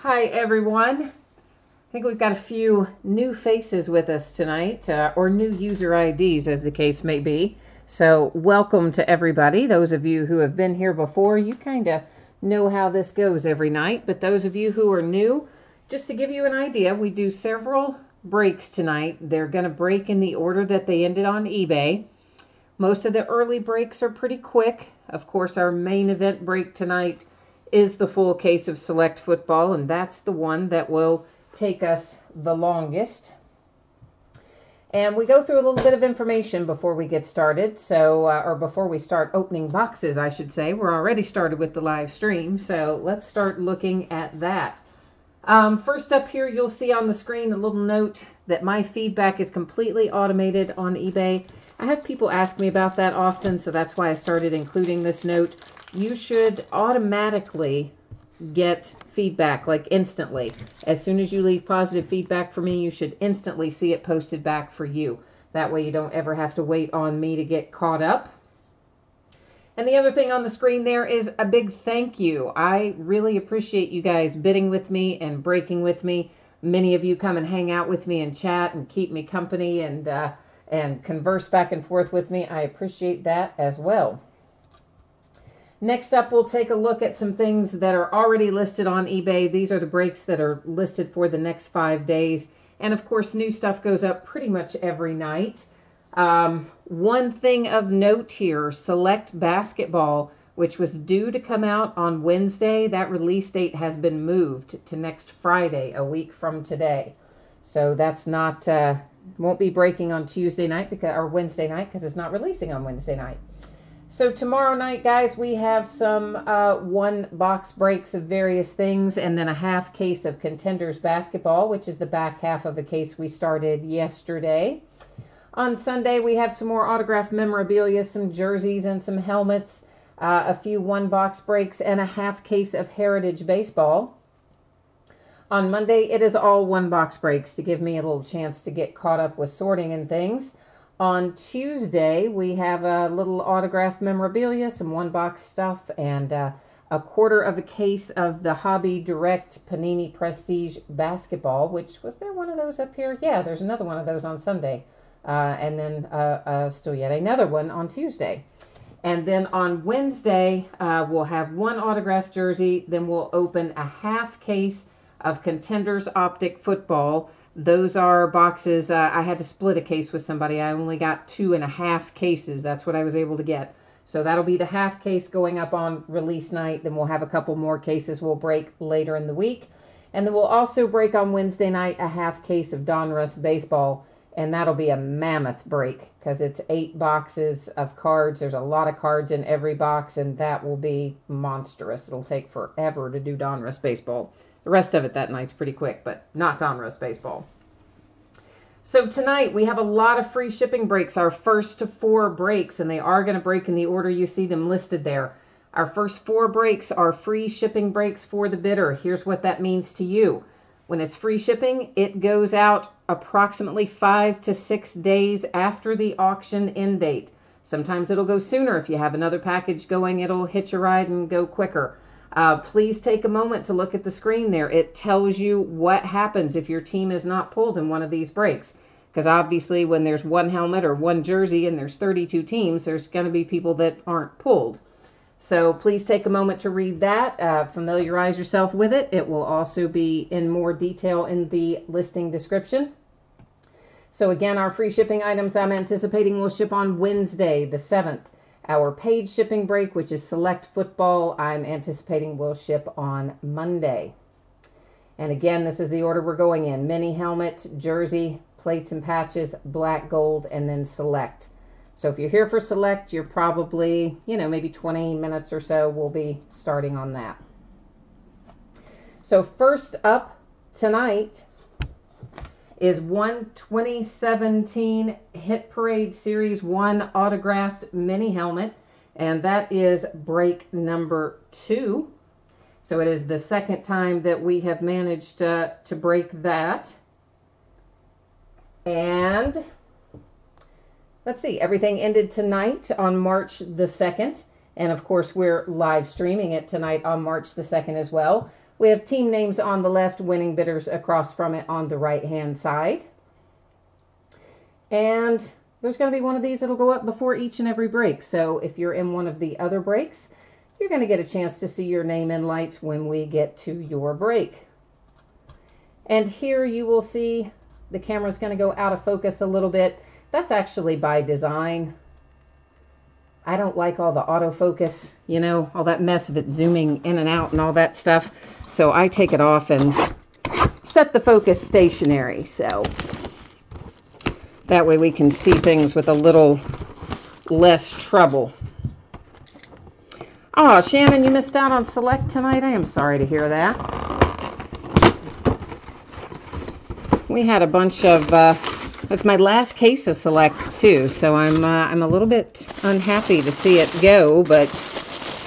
Hi everyone. I think we've got a few new faces with us tonight, or new user IDs as the case may be. So welcome to everybody. Those of you who have been here before, you kind of know how this goes every night. But those of you who are new, just to give you an idea, we do several breaks tonight. They're going to break in the order that they ended on eBay. Most of the early breaks are pretty quick. Of course, our main event break tonight is the full case of Select Football, and that's the one that will take us the longest. And we go through a little bit of information before we get started, or before we start opening boxes, I should say. We're already started with the live stream, so let's start looking at that. First up here, you'll see on the screen a little note that my feedback is completely automated on eBay. I have people ask me about that often, so that's why I started including this note. You should automatically get feedback, like instantly. As soon as you leave positive feedback for me, you should instantly see it posted back for you. That way you don't ever have to wait on me to get caught up. And the other thing on the screen there is a big thank you. I really appreciate you guys bidding with me and breaking with me. Many of you come and hang out with me and chat and keep me company and converse back and forth with me. I appreciate that as well. Next up, we'll take a look at some things that are already listed on eBay. These are the breaks that are listed for the next 5 days. And of course, new stuff goes up pretty much every night. One thing of note here, Select Basketball, which was due to come out on Wednesday, that release date has been moved to next Friday, a week from today. So that's not, won't be breaking on Tuesday night or Wednesday night because it's not releasing on Wednesday night. So tomorrow night, guys, we have some one box breaks of various things and then a half case of Contenders Basketball, which is the back half of the case we started yesterday. On Sunday, we have some more autographed memorabilia, some jerseys and some helmets, a few one box breaks, and a half case of Heritage Baseball. On Monday, it is all one box breaks to give me a little chance to get caught up with sorting and things. On Tuesday, we have a little autographed memorabilia, some one-box stuff, and a quarter of a case of the Hobby Direct Panini Prestige Basketball, which, was there one of those up here? Yeah, there's another one of those on Sunday. And then still yet another one on Tuesday. And then on Wednesday, we'll have one autographed jersey. Then we'll open a half case of Contenders Optic Football. Those are boxes. I had to split a case with somebody. I only got 2.5 cases. That's what I was able to get. So that'll be the half case going up on release night. Then we'll have a couple more cases we'll break later in the week. And then we'll also break on Wednesday night a half case of Donruss Baseball. And that'll be a mammoth break because it's 8 boxes of cards. There's a lot of cards in every box, and that will be monstrous. It'll take forever to do Donruss Baseball. The rest of it that night's pretty quick, but not Donruss Baseball. So tonight we have a lot of free shipping breaks, our first 4 breaks, and they are going to break in the order you see them listed there. Our first 4 breaks are free shipping breaks for the bidder. Here's what that means to you. When it's free shipping, it goes out approximately 5 to 6 days after the auction end date. Sometimes it'll go sooner. If you have another package going, it'll hitch a ride and go quicker. Please take a moment to look at the screen there. It tells you what happens if your team is not pulled in one of these breaks. Because obviously when there's one helmet or one jersey and there's 32 teams, there's going to be people that aren't pulled. So please take a moment to read that. Familiarize yourself with it. It will also be in more detail in the listing description. So again, our free shipping items I'm anticipating will ship on Wednesday, the 7th. Our paid shipping break, which is Select Football, I'm anticipating will ship on Monday. And again, this is the order we're going in. Mini helmet, jersey, plates and patches, black, gold, and then Select. So if you're here for Select, you're probably, maybe 20 minutes or so we'll be starting on that. So first up tonight is one 2017 Hit Parade Series 1 autographed mini helmet, and that is break number 2. So it is the second time that we have managed to break that. And let's see, everything ended tonight on March the 2nd, and of course we're live streaming it tonight on March the 2nd as well. We have team names on the left, winning bidders across from it on the right-hand side. And there's going to be one of these that'll go up before each and every break. So if you're in one of the other breaks, you're going to get a chance to see your name in lights when we get to your break. And here you will see the camera's going to go out of focus a little bit. That's actually by design. I don't like all the autofocus, you know, all that mess of it zooming in and out and all that stuff. So I take it off and set the focus stationary. So that way we can see things with a little less trouble. Oh, Shannon, you missed out on Select tonight. I am sorry to hear that. We had a bunch of, that's my last case of Select too, so I'm a little bit unhappy to see it go, but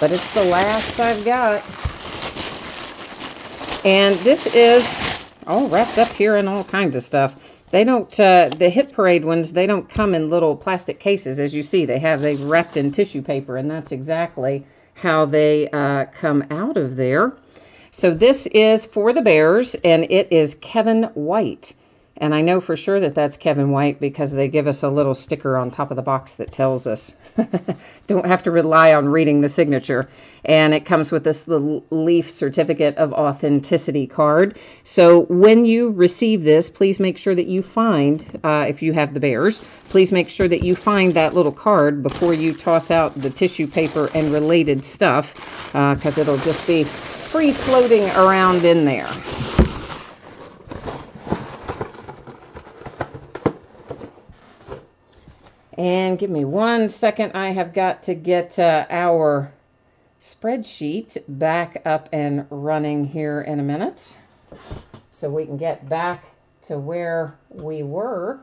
it's the last I've got. And this is all wrapped up here in all kinds of stuff. They don't, the Hit Parade ones, they don't come in little plastic cases, as you see. They've wrapped in tissue paper, and that's exactly how they come out of there. So this is for the Bears, and it is Kevin White. And I know for sure that that's Kevin White because they give us a little sticker on top of the box that tells us. Don't have to rely on reading the signature. And it comes with this little Leaf Certificate of Authenticity card. So when you receive this, please make sure that you find, if you have the Bears, please make sure that you find that little card before you toss out the tissue paper and related stuff, because it'll just be free floating around in there. And give me 1 second. I have got to get our spreadsheet back up and running here in a minute so we can get back to where we were.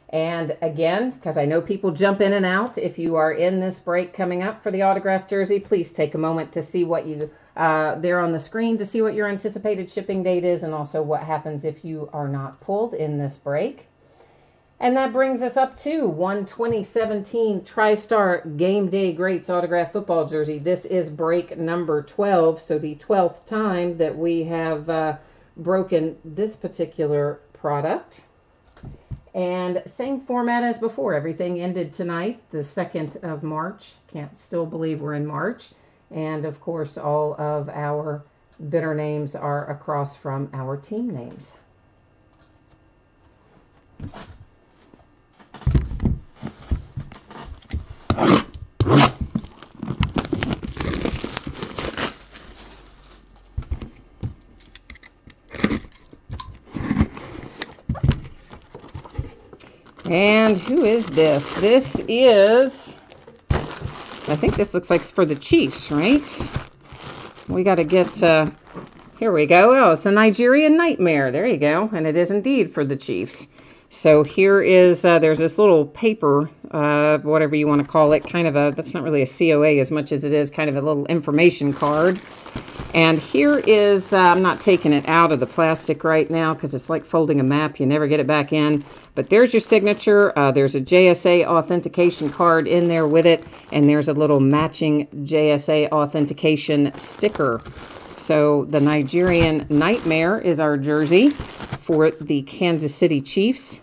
And again, because I know people jump in and out, if you are in this break coming up for the autographed jersey, please take a moment to see what you there on the screen to see what your anticipated shipping date is, and also what happens if you are not pulled in this break. And that brings us up to 1/2017 TriStar Game Day Greats autographed football jersey. This is break number 12, so the 12th time that we have broken this particular product. And same format as before. Everything ended tonight, the 2nd of March. Can't still believe we're in March. And of course, all of our bidder names are across from our team names. And who is this? This is, I think this looks like it's for the Chiefs, right? We got to get, here we go. Oh, it's a Nigerian Nightmare. There you go. And it is indeed for the Chiefs. So here is, there's this little paper, whatever you want to call it, kind of a, that's not really a COA as much as it is kind of a little information card. And here is, I'm not taking it out of the plastic right now because it's like folding a map. You never get it back in. But there's your signature. There's a JSA authentication card in there with it. And there's a little matching JSA authentication sticker. So the Nigerian Nightmare is our jersey for the Kansas City Chiefs.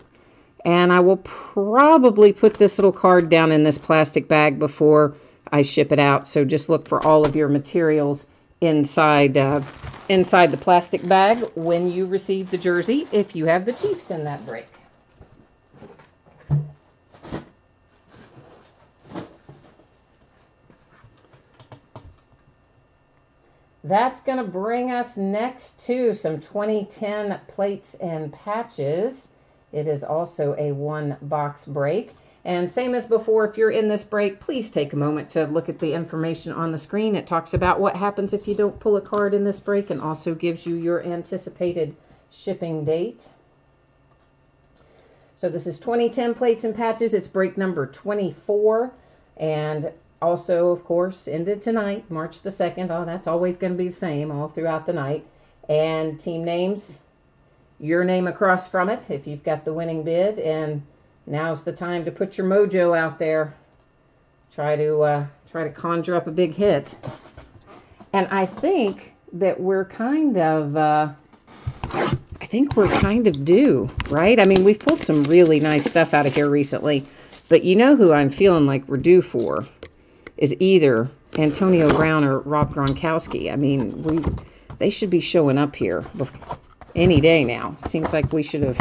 And I will probably put this little card down in this plastic bag before I ship it out. So just look for all of your materials inside the plastic bag when you receive the jersey, if you have the Chiefs in that break. That's going to bring us next to some 2010 plates and patches. It is also a 1-box break. And same as before, if you're in this break, please take a moment to look at the information on the screen. It talks about what happens if you don't pull a card in this break and also gives you your anticipated shipping date. So this is 2010 plates and patches. It's break number 24. And also, of course, ended tonight, March the 2nd. Oh, that's always going to be the same all throughout the night. And team names, your name across from it if you've got the winning bid. And now's the time to put your mojo out there. try to conjure up a big hit. And I think that we're kind of due, right? I mean, we've pulled some really nice stuff out of here recently, but you know who I'm feeling like we're due for is either Antonio Brown or Rob Gronkowski. I mean, they should be showing up here any day now. Seems like we're due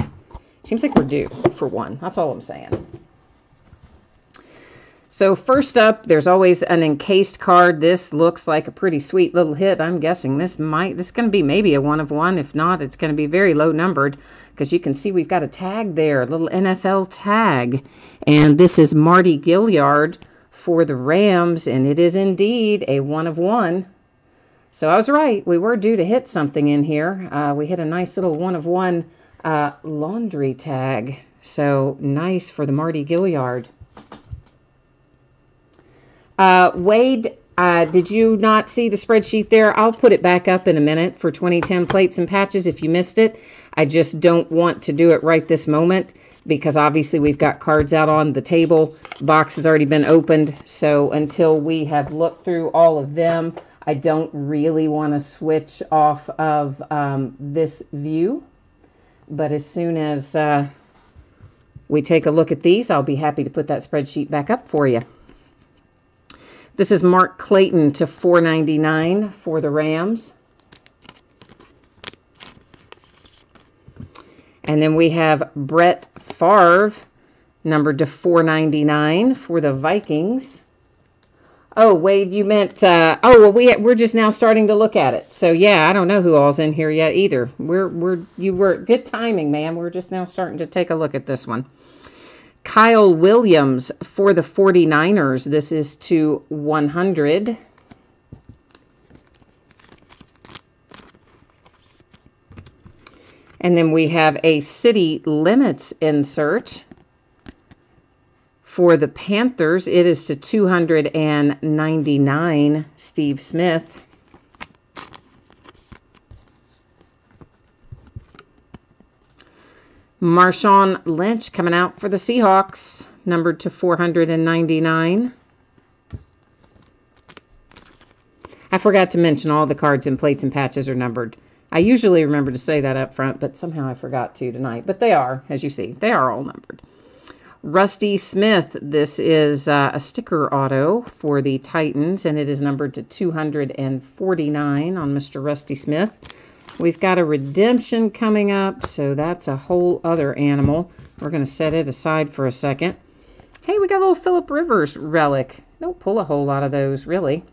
for one. That's all I'm saying. So first up, there's always an encased card. This looks like a pretty sweet little hit. I'm guessing this is going to be maybe a 1 of 1. If not, it's going to be very low numbered because you can see we've got a tag there, a little NFL tag. And this is Mardy Gilyard for the Rams, and it is indeed a 1 of 1. So I was right. We were due to hit something in here. We hit a nice little 1 of 1 laundry tag. So nice for the Mardy Gilyard. Wade, did you not see the spreadsheet there? I'll put it back up in a minute for 2010 plates and patches if you missed it. I just don't want to do it right this moment because obviously we've got cards out on the table. The box has already been opened. So until we have looked through all of them, I don't really want to switch off of this view. But as soon as we take a look at these, I'll be happy to put that spreadsheet back up for you. This is Mark Clayton to $4.99 for the Rams. And then we have Brett Favre, numbered to $4.99 for the Vikings. Oh, Wade, you meant, we're just now starting to look at it. So, yeah, I don't know who all's in here yet either. You were good timing, ma'am. We're just now starting to take a look at this one. Kyle Williams for the 49ers. This is to 100. And then we have a City Limits insert for the Panthers. It is to 299, Steve Smith. Marshawn Lynch coming out for the Seahawks, numbered to 499. I forgot to mention all the cards in plates and patches are numbered. I usually remember to say that up front, but somehow I forgot to tonight. But they are, as you see, they are all numbered. Rusty Smith, this is a sticker auto for the Titans, and it is numbered to 249 on Mr. Rusty Smith. We've got a redemption coming up, so that's a whole other animal. We're going to set it aside for a second. Hey, we got a little Phillip Rivers relic. Don't pull a whole lot of those, really.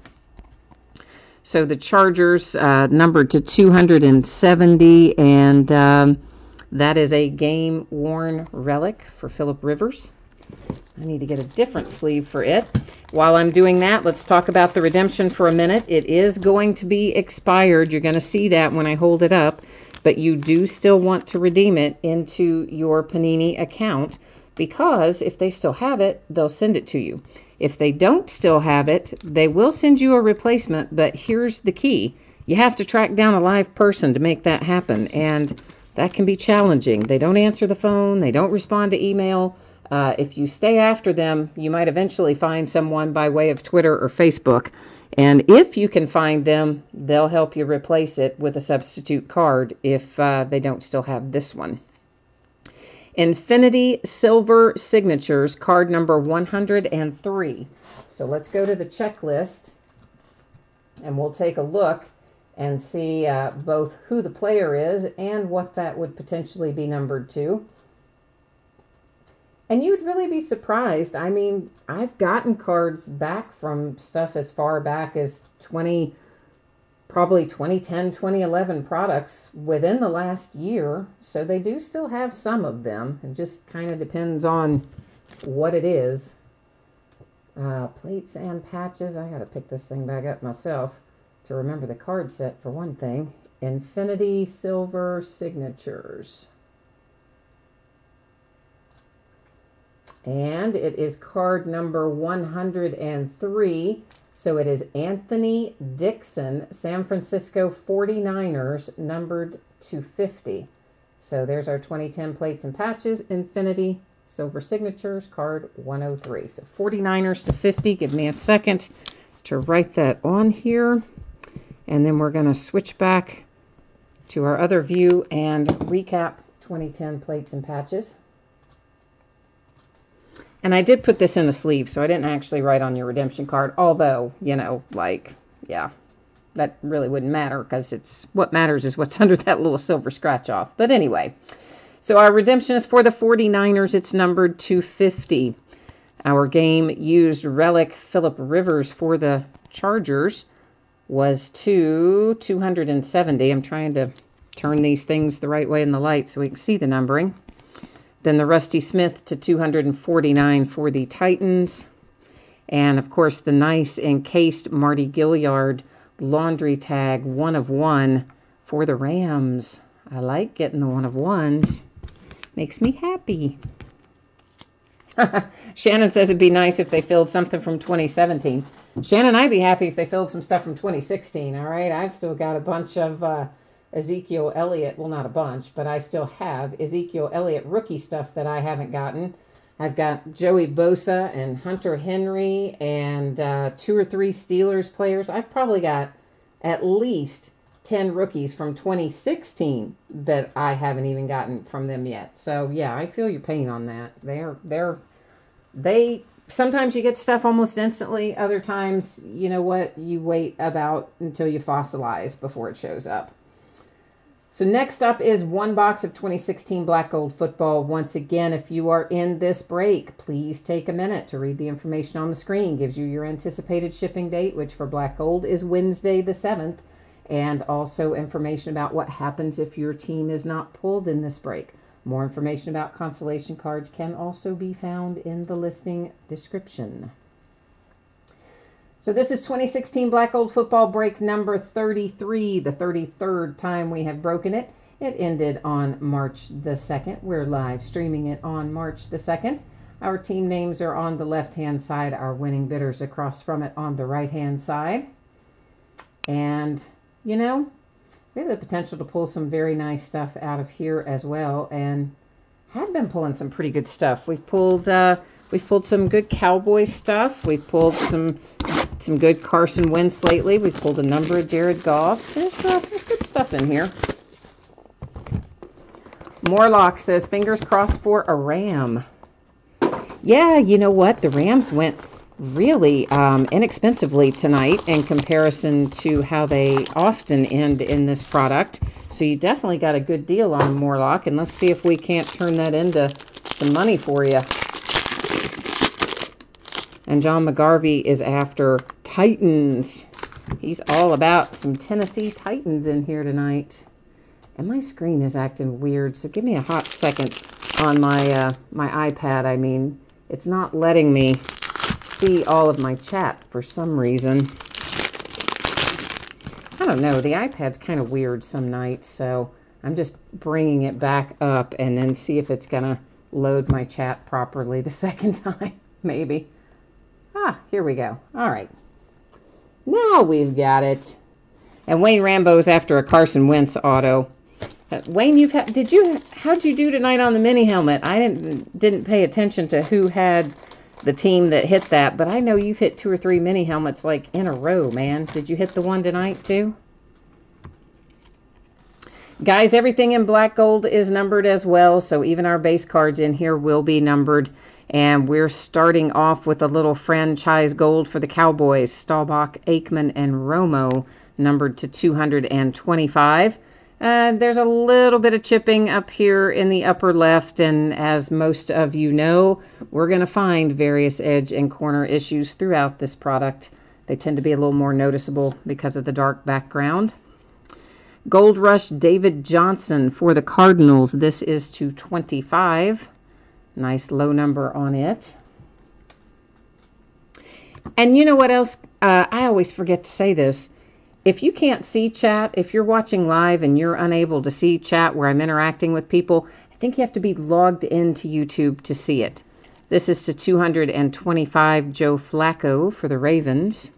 So the Chargers numbered to 270, and that is a game-worn relic for Phillip Rivers. I need to get a different sleeve for it. While I'm doing that, let's talk about the redemption for a minute. It is going to be expired. You're going to see that when I hold it up. But you do still want to redeem it into your Panini account because if they still have it, they'll send it to you. If they don't still have it, they will send you a replacement. But here's the key. You have to track down a live person to make that happen. And that can be challenging. They don't answer the phone. They don't respond to email. If you stay after them, you might eventually find someone by way of Twitter or Facebook. And if you can find them, they'll help you replace it with a substitute card if they don't still have this one. Infinity Silver Signatures, card number 103. So let's go to the checklist and we'll take a look and see both who the player is and what that would potentially be numbered to. And you'd really be surprised. I mean, I've gotten cards back from stuff as far back as probably 2010, 2011 products within the last year. So they do still have some of them. It just kind of depends on what it is. Plates and patches. I got to pick this thing back up myself to remember the card set for one thing. Infinity Silver Signatures. And it is card number 103. So it is Anthony Dixon, San Francisco 49ers, numbered to 50. So there's our 2010 plates and patches, Infinity Silver Signatures, card 103. So 49ers to 50. Give me a second to write that on here. And then we're going to switch back to our other view and recap 2010 plates and patches. And I did put this in the sleeve, so I didn't actually write on your redemption card. Although, you know, like, yeah, that really wouldn't matter because it's what matters is what's under that little silver scratch off. But anyway, so our redemption is for the 49ers. It's numbered 250. Our game used relic Phillip Rivers for the Chargers was 270. I'm trying to turn these things the right way in the light so we can see the numbering. Then the Rusty Smith to 249 for the Titans. And, of course, the nice encased Marty Gilliard laundry tag 1 of 1 for the Rams. I like getting the 1 of 1s. Makes me happy. Shannon says it'd be nice if they filled something from 2017. Shannon, I'd be happy if they filled some stuff from 2016, all right? I've still got a bunch of Ezekiel Elliott. Well, not a bunch, but I still have Ezekiel Elliott rookie stuff that I haven't gotten. I've got Joey Bosa and Hunter Henry and 2 or 3 Steelers players. I've probably got at least 10 rookies from 2016 that I haven't even gotten from them yet. So, yeah, I feel your pain on that. They sometimes you get stuff almost instantly. Other times, you know what, you wait about until you fossilize before it shows up. So next up is 1 box of 2016 Black Gold Football. Once again, if you are in this break, please take a minute to read the information on the screen. Gives you your anticipated shipping date, which for Black Gold is Wednesday the 7th, and also information about what happens if your team is not pulled in this break. More information about consolation cards can also be found in the listing description. So this is 2016 Black Gold Football break number 33, the 33rd time we have broken it. It ended on March the 2nd. We're live streaming it on March the 2nd. Our team names are on the left-hand side, our winning bidders across from it on the right-hand side. And, you know, we have the potential to pull some very nice stuff out of here as well, and have been pulling some pretty good stuff. We've pulled some good Cowboy stuff. We've pulled some good Carson Wentz lately. We've pulled a number of Jared Goffs. There's good stuff in here. Morlock says, fingers crossed for a Ram. Yeah, you know what? The Rams went really inexpensively tonight in comparison to how they often end in this product. So you definitely got a good deal on Morlock, and let's see if we can't turn that into some money for you. And John McGarvey is after Titans. He's all about some Tennessee Titans in here tonight. And my screen is acting weird, so give me a hot second on my my iPad. I mean, it's not letting me see all of my chat for some reason. I don't know. The iPad's kind of weird some nights, so I'm just bringing it back up and then see if it's going to load my chat properly the second time, maybe. Ah, here we go. All right. Now we've got it. And Wayne Rambo's after a Carson Wentz auto. Wayne, how'd you do tonight on the mini helmet? I didn't pay attention to who had the team that hit that, but I know you've hit 2 or 3 mini helmets like in a row, man. Did you hit the one tonight too? Guys, everything in Black Gold is numbered as well, so even our base cards in here will be numbered. And we're starting off with a little franchise gold for the Cowboys. Staubach, Aikman, and Romo, numbered to 225. There's a little bit of chipping up here in the upper left, and as most of you know, we're going to find various edge and corner issues throughout this product. They tend to be a little more noticeable because of the dark background. Gold Rush David Johnson for the Cardinals. This is 225. Nice low number on it. And you know what else? I always forget to say this. If you can't see chat, if you're watching live and you're unable to see chat where I'm interacting with people, I think you have to be logged into YouTube to see it. This is to 225 Joe Flacco for the Ravens.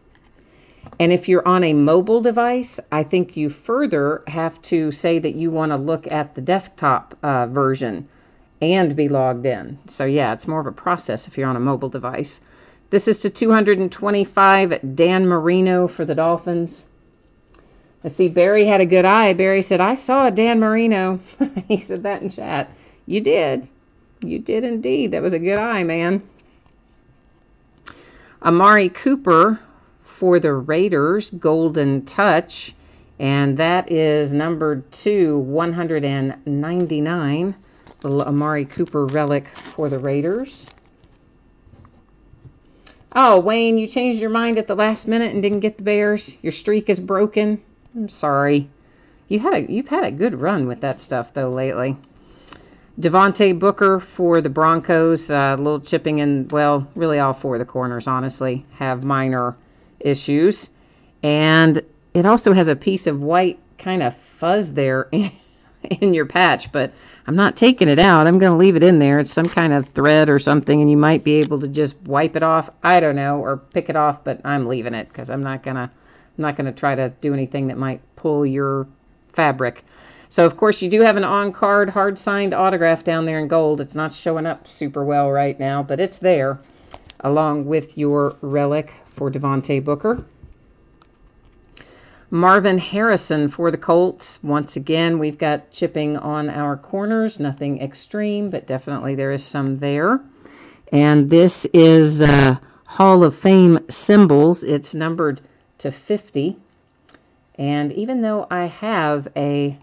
And if you're on a mobile device, I think you further have to say that you want to look at the desktop version. and be logged in. So yeah, it's more of a process if you're on a mobile device. This is to 225, Dan Marino for the Dolphins. Let's see, Barry had a good eye. Barry said, I saw Dan Marino. He said that in chat. You did. You did indeed. That was a good eye, man. Amari Cooper for the Raiders, Golden Touch. And that is numbered to 199. Little Amari Cooper relic for the Raiders. Oh, Wayne, you changed your mind at the last minute and didn't get the Bears? Your streak is broken? I'm sorry. You've had a good run with that stuff, though, lately. Devontae Booker for the Broncos. A little chipping in. Well, really all four of the corners, honestly, have minor issues. And it also has a piece of white kind of fuzz there in your patch, but I'm not taking it out. I'm going to leave it in there. It's some kind of thread or something, and you might be able to just wipe it off. I don't know, or pick it off, but I'm leaving it because I'm not going to try to do anything that might pull your fabric. So, of course, you do have an on-card, hard-signed autograph down there in gold. It's not showing up super well right now, but it's there, along with your relic for Devontae Booker. Marvin Harrison for the Colts. Once again, we've got chipping on our corners. Nothing extreme, but definitely there is some there. And this is Hall of Fame symbols. It's numbered to 50. And even though I have a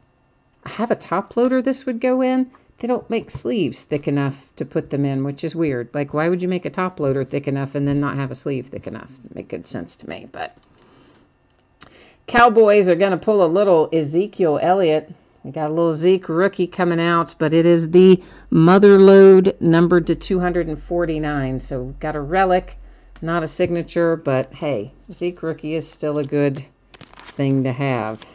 top loader this would go in, they don't make sleeves thick enough to put them in, which is weird. Like, why would you make a top loader thick enough and then not have a sleeve thick enough? Doesn't make good sense to me, but Cowboys are going to pull a little Ezekiel Elliott. We got a little Zeke rookie coming out, but it is the mother load numbered to 249. So we've got a relic, not a signature, but hey, Zeke rookie is still a good thing to have.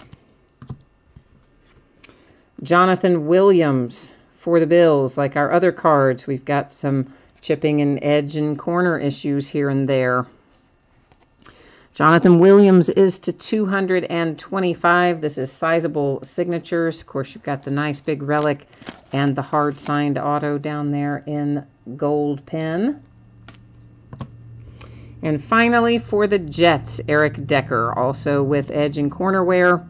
Jonathan Williams for the Bills. Like our other cards, we've got some chipping and edge and corner issues here and there. Jonathan Williams is to 225. This is sizable signatures. Of course, you've got the nice big relic and the hard signed auto down there in gold pen. And finally, for the Jets, Eric Decker, also with edge and corner wear.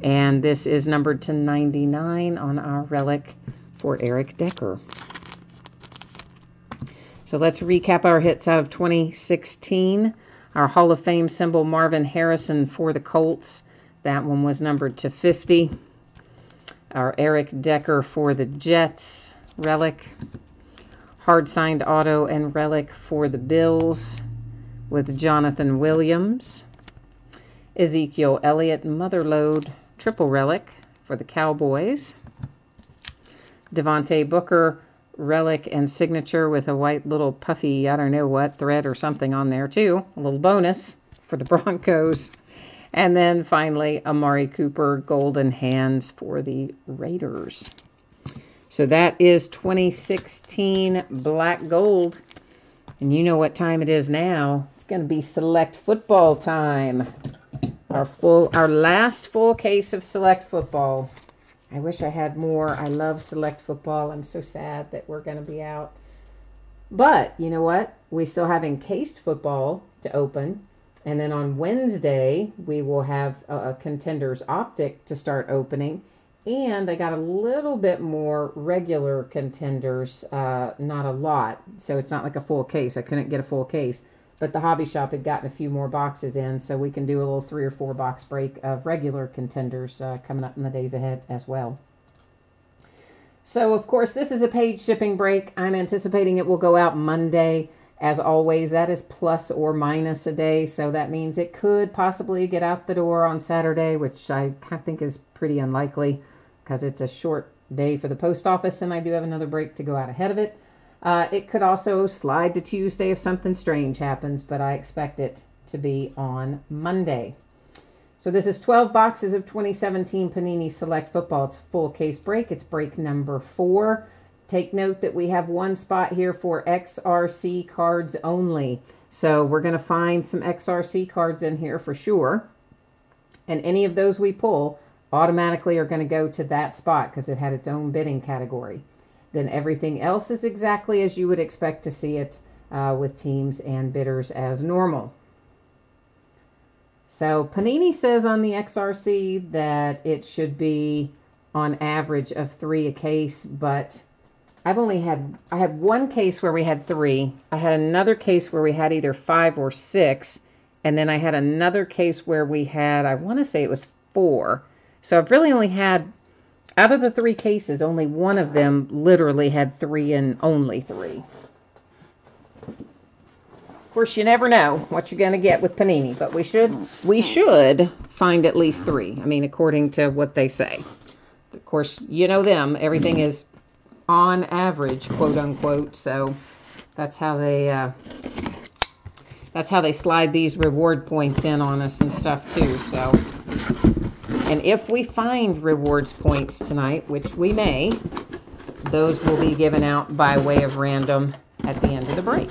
And this is numbered to 99 on our relic for Eric Decker. So let's recap our hits out of 2016. Our Hall of Fame symbol, Marvin Harrison for the Colts. That one was numbered to 50. Our Eric Decker for the Jets, relic. Hard signed auto and relic for the Bills with Jonathan Williams. Ezekiel Elliott, motherlode, triple relic for the Cowboys. Devontae Booker, relic and signature with a white little puffy, I don't know what, thread or something on there too. A little bonus for the Broncos. And then finally, Amari Cooper, golden hands for the Raiders. So that is 2016 black gold. And you know what time it is now. It's going to be select football time. Our last full case of select football. I wish I had more. I love select football. I'm so sad that we're going to be out. But you know what? We still have encased football to open. And then on Wednesday, we will have a Contenders Optic to start opening. And I got a little bit more regular Contenders, not a lot. So it's not like a full case. I couldn't get a full case. But the hobby shop had gotten a few more boxes in, so we can do a little 3 or 4 box break of regular Contenders coming up in the days ahead as well. So, of course, this is a paid shipping break. I'm anticipating it will go out Monday. As always, that is plus or minus a day, so that means it could possibly get out the door on Saturday, which I think is pretty unlikely because it's a short day for the post office, and I do have another break to go out ahead of it. It could also slide to Tuesday if something strange happens, but I expect it to be on Monday. So this is 12 boxes of 2017 Panini Select Football. It's a full case break. It's break number 4. Take note that we have one spot here for XRC cards only. So we're going to find some XRC cards in here for sure. And any of those we pull automatically are going to go to that spot because it had its own bidding category. then everything else is exactly as you would expect to see it with teams and bidders as normal. So Panini says on the XRC that it should be on average of 3 a case, but I had one case where we had 3. I had another case where we had either 5 or 6, and then I had another case where we had, I want to say it was 4. So I've really only had, out of the 3 cases, only one of them literally had 3 and only 3. Of course, you never know what you're going to get with Panini, but we should find at least 3. I mean, according to what they say. Of course, you know them. Everything is on average, quote unquote. So that's how they slide these reward points in on us and stuff too. So, and if we find rewards points tonight, which we may, those will be given out by way of random at the end of the break.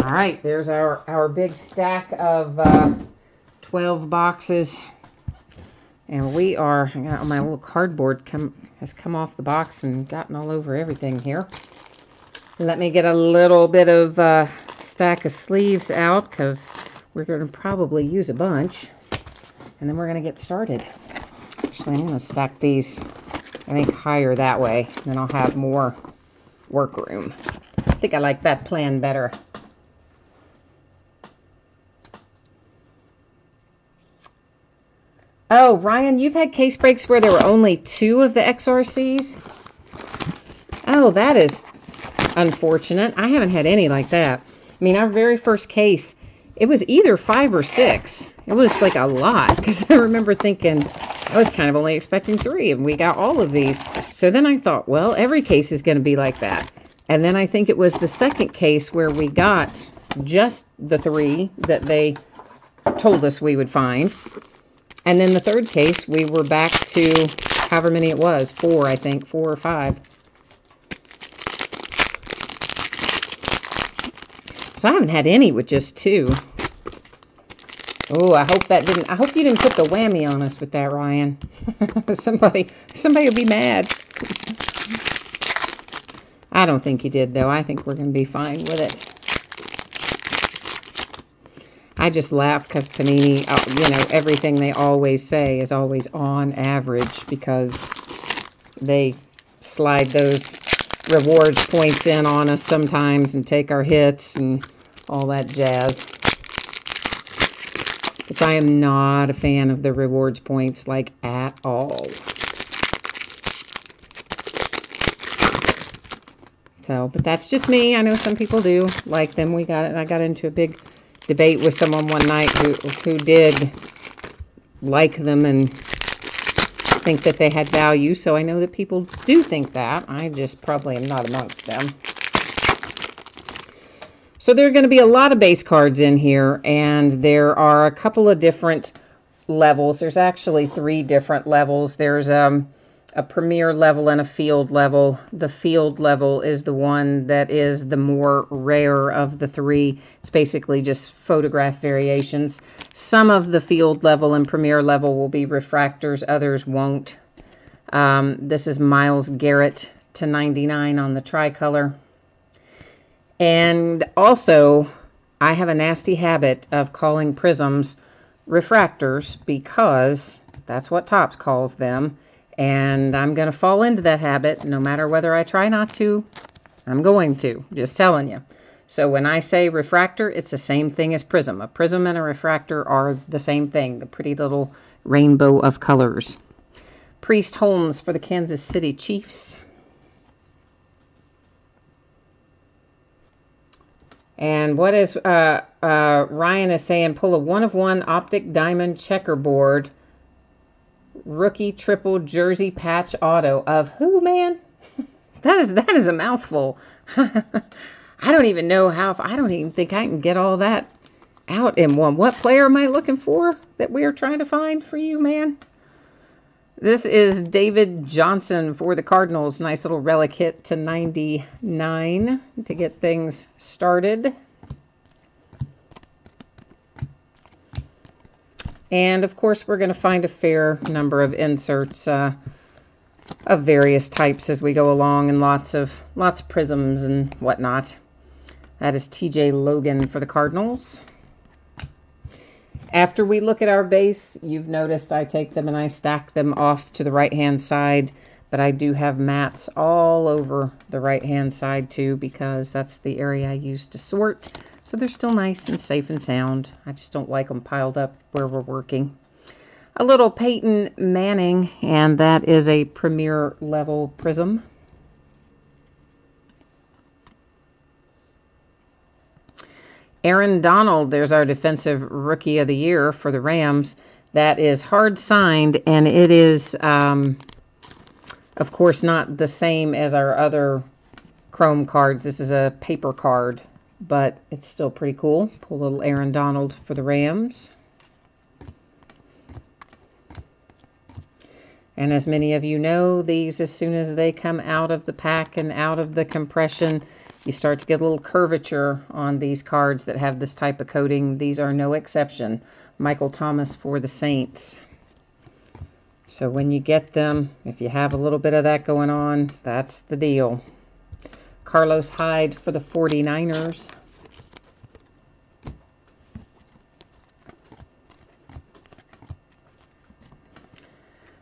All right, there's our big stack of 12 boxes. And we are, my little cardboard has come off the box and gotten all over everything here. Let me get a little bit of stack of sleeves out because we're going to probably use a bunch. And then we're going to get started. Actually, I'm going to stack these, I think, higher that way. And then I'll have more work room. I think I like that plan better. Oh, Ryan, you've had case breaks where there were only 2 of the XRCs? Oh, that is unfortunate. I haven't had any like that. I mean, our very first case, it was either 5 or 6. It was like a lot because I remember thinking I was kind of only expecting 3 and we got all of these. So then I thought, well, every case is going to be like that. And then I think it was the second case where we got just the 3 that they told us we would find. And then the third case, we were back to however many it was, 4, I think, 4 or 5. So I haven't had any with just 2. Oh, I hope you didn't put the whammy on us with that, Ryan. somebody will be mad. I don't think you did, though. I think we're going to be fine with it. I just laugh because Panini, everything they always say is always on average because they slide those rewards points in on us sometimes and take our hits and all that jazz. Which I am not a fan of the rewards points, like, at all. So, but that's just me. I know some people do like them. I got into a big debate with someone one night who did like them and think that they had value. So I know that people do think that. I just probably am not amongst them. So there are going to be a lot of base cards in here, and there are a couple of different levels. There's actually 3 different levels. There's a premier level and a field level. The field level is the one that is the more rare of the 3. It's basically just photograph variations. Some of the field level and premier level will be refractors, others won't. This is Myles Garrett /99 on the tricolor. And also, I have a nasty habit of calling prisms refractors because that's what Topps calls them. And I'm going to fall into that habit no matter whether I try not to. I'm going to, just telling you. So when I say refractor, it's the same thing as prism. A prism and a refractor are the same thing, the pretty little rainbow of colors. Priest Holmes for the Kansas City Chiefs. And what is Ryan is saying, pull a 1-of-1 optic diamond checkerboard rookie triple jersey patch auto of who, man? That is a mouthful. I don't even know how, I don't even think I can get all that out in one. What player am I looking for that we are trying to find for you, man? This is David Johnson for the Cardinals. Nice little relic hit to 99 to get things started. And of course, we're going to find a fair number of inserts of various types as we go along, and lots of prisms and whatnot. That is TJ Logan for the Cardinals. After we look at our base, you've noticed I take them and I stack them off to the right-hand side, but I do have mats all over the right-hand side too, because that's the area I use to sort. So they're still nice and safe and sound. I just don't like them piled up where we're working. A little Peyton Manning, and that is a premier level prism. Aaron Donald, there's our defensive rookie of the year for the Rams. That is hard signed, and it is, of course, not the same as our other chrome cards. This is a paper card, but it's still pretty cool. Pull a little Aaron Donald for the Rams. And as many of you know, these, as soon as they come out of the pack and out of the compression, you start to get a little curvature on these cards that have this type of coating. These are no exception. Michael Thomas for the Saints. So when you get them, if you have a little bit of that going on, that's the deal. Carlos Hyde for the 49ers.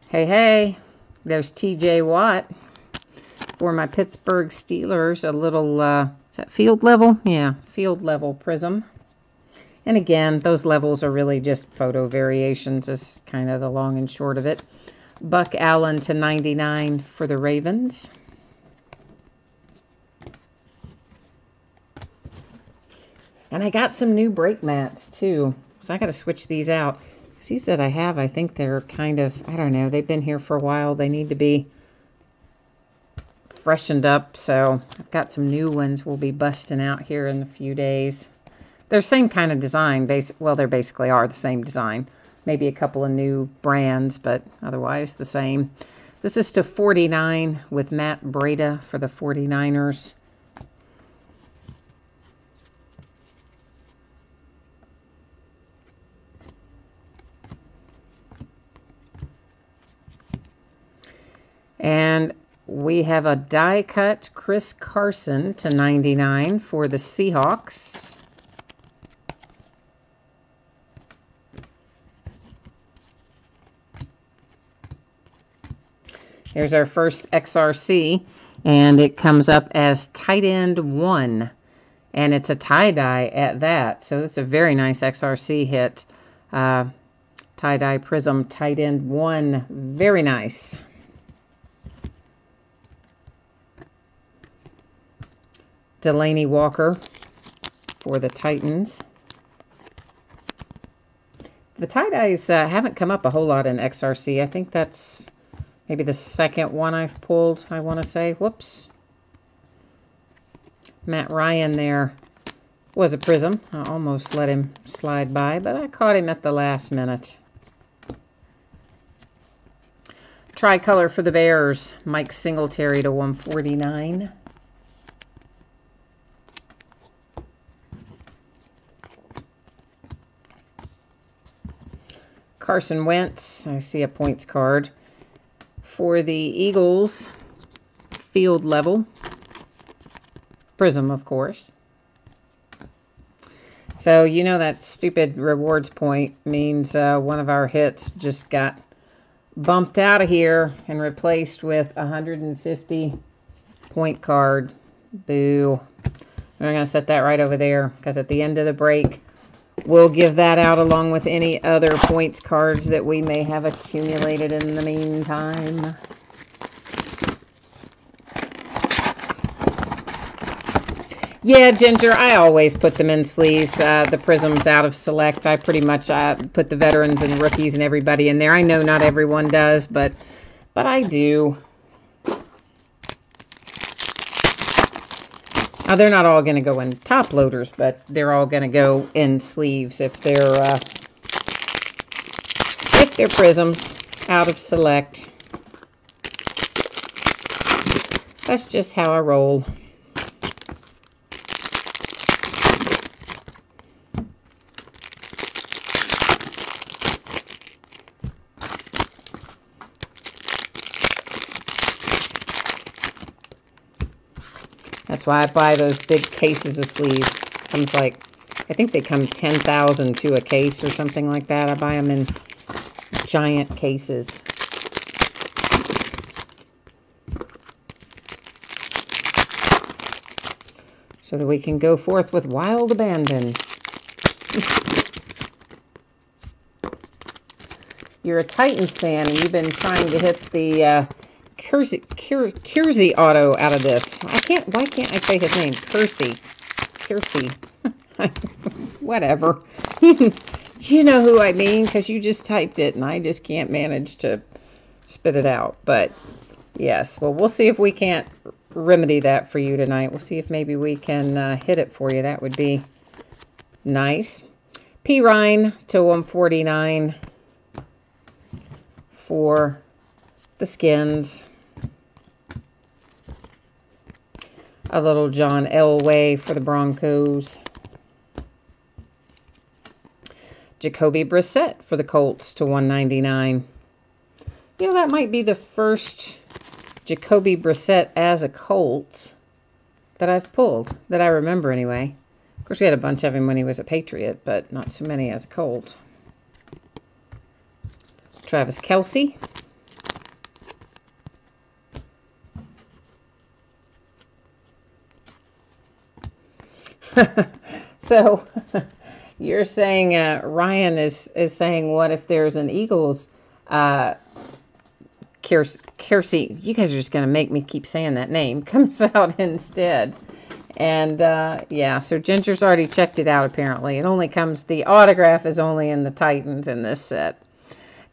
Hey, there's TJ Watt for my Pittsburgh Steelers. A little, is that field level? Yeah, field level prism. And again, those levels are really just photo variations, is kind of the long and short of it. Buck Allen to 99 for the Ravens. And I got some new brake mats too, so I got to switch these out. These that I have, I think they're kind of, I don't know, they've been here for a while. They need to be freshened up, so I've got some new ones we'll be busting out here in a few days. They're same kind of design, well, they basically are the same design. Maybe a couple of new brands, but otherwise the same. This is to 49 with Matt Breida for the 49ers. And we have a die cut Chris Carson to 99 for the Seahawks. Here's our first XRC, and it comes up as tight end 1, and it's a tie-dye at that. So it's a very nice XRC hit. Tie-dye prism tight end 1, very nice. Delaney Walker for the Titans. The tie-dyes haven't come up a whole lot in XRC. I think that's maybe the second one I've pulled, I want to say. Whoops. Matt Ryan there was a prism. I almost let him slide by, but I caught him at the last minute. Tricolor for the Bears. Mike Singletary to 149. Carson Wentz, I see a points card. For the Eagles, field level. Prism, of course. So, you know that stupid rewards point means one of our hits just got bumped out of here and replaced with a 150 point card. Boo. We're going to set that right over there, because at the end of the break, we'll give that out along with any other points cards that we may have accumulated in the meantime. Yeah, Ginger, I always put them in sleeves. The prisms out of select. I pretty much put the veterans and rookies and everybody in there. I know not everyone does, but I do. Now, they're not all going to go in top loaders, but they're all going to go in sleeves if they're prisms out of select. That's just how I roll. That's why I buy those big cases of sleeves. Comes like, I think they come 10,000 to a case or something like that. I buy them in giant cases. So that we can go forth with wild abandon. You're a Titans fan and you've been trying to hit the Kersey auto out of this. Why can't I say his name? Kersey. Whatever. You know who I mean, because you just typed it and I just can't manage to spit it out. But yes, well, we'll see if we can't remedy that for you tonight. We'll see if maybe we can hit it for you. That would be nice. P. Ryan to 149 for the Skins. A little John Elway for the Broncos. Jacoby Brissett for the Colts to 199. You know, that might be the first Jacoby Brissett as a Colt that I've pulled, that I remember anyway. Of course, we had a bunch of him when he was a Patriot, but not so many as a Colt. Travis Kelce. So, you're saying, Ryan is saying, what if there's an Eagles, Kersey, you guys are just going to make me keep saying that name, comes out instead. And, yeah, so Ginger's already checked it out, apparently. It only comes, the autograph is only in the Titans in this set.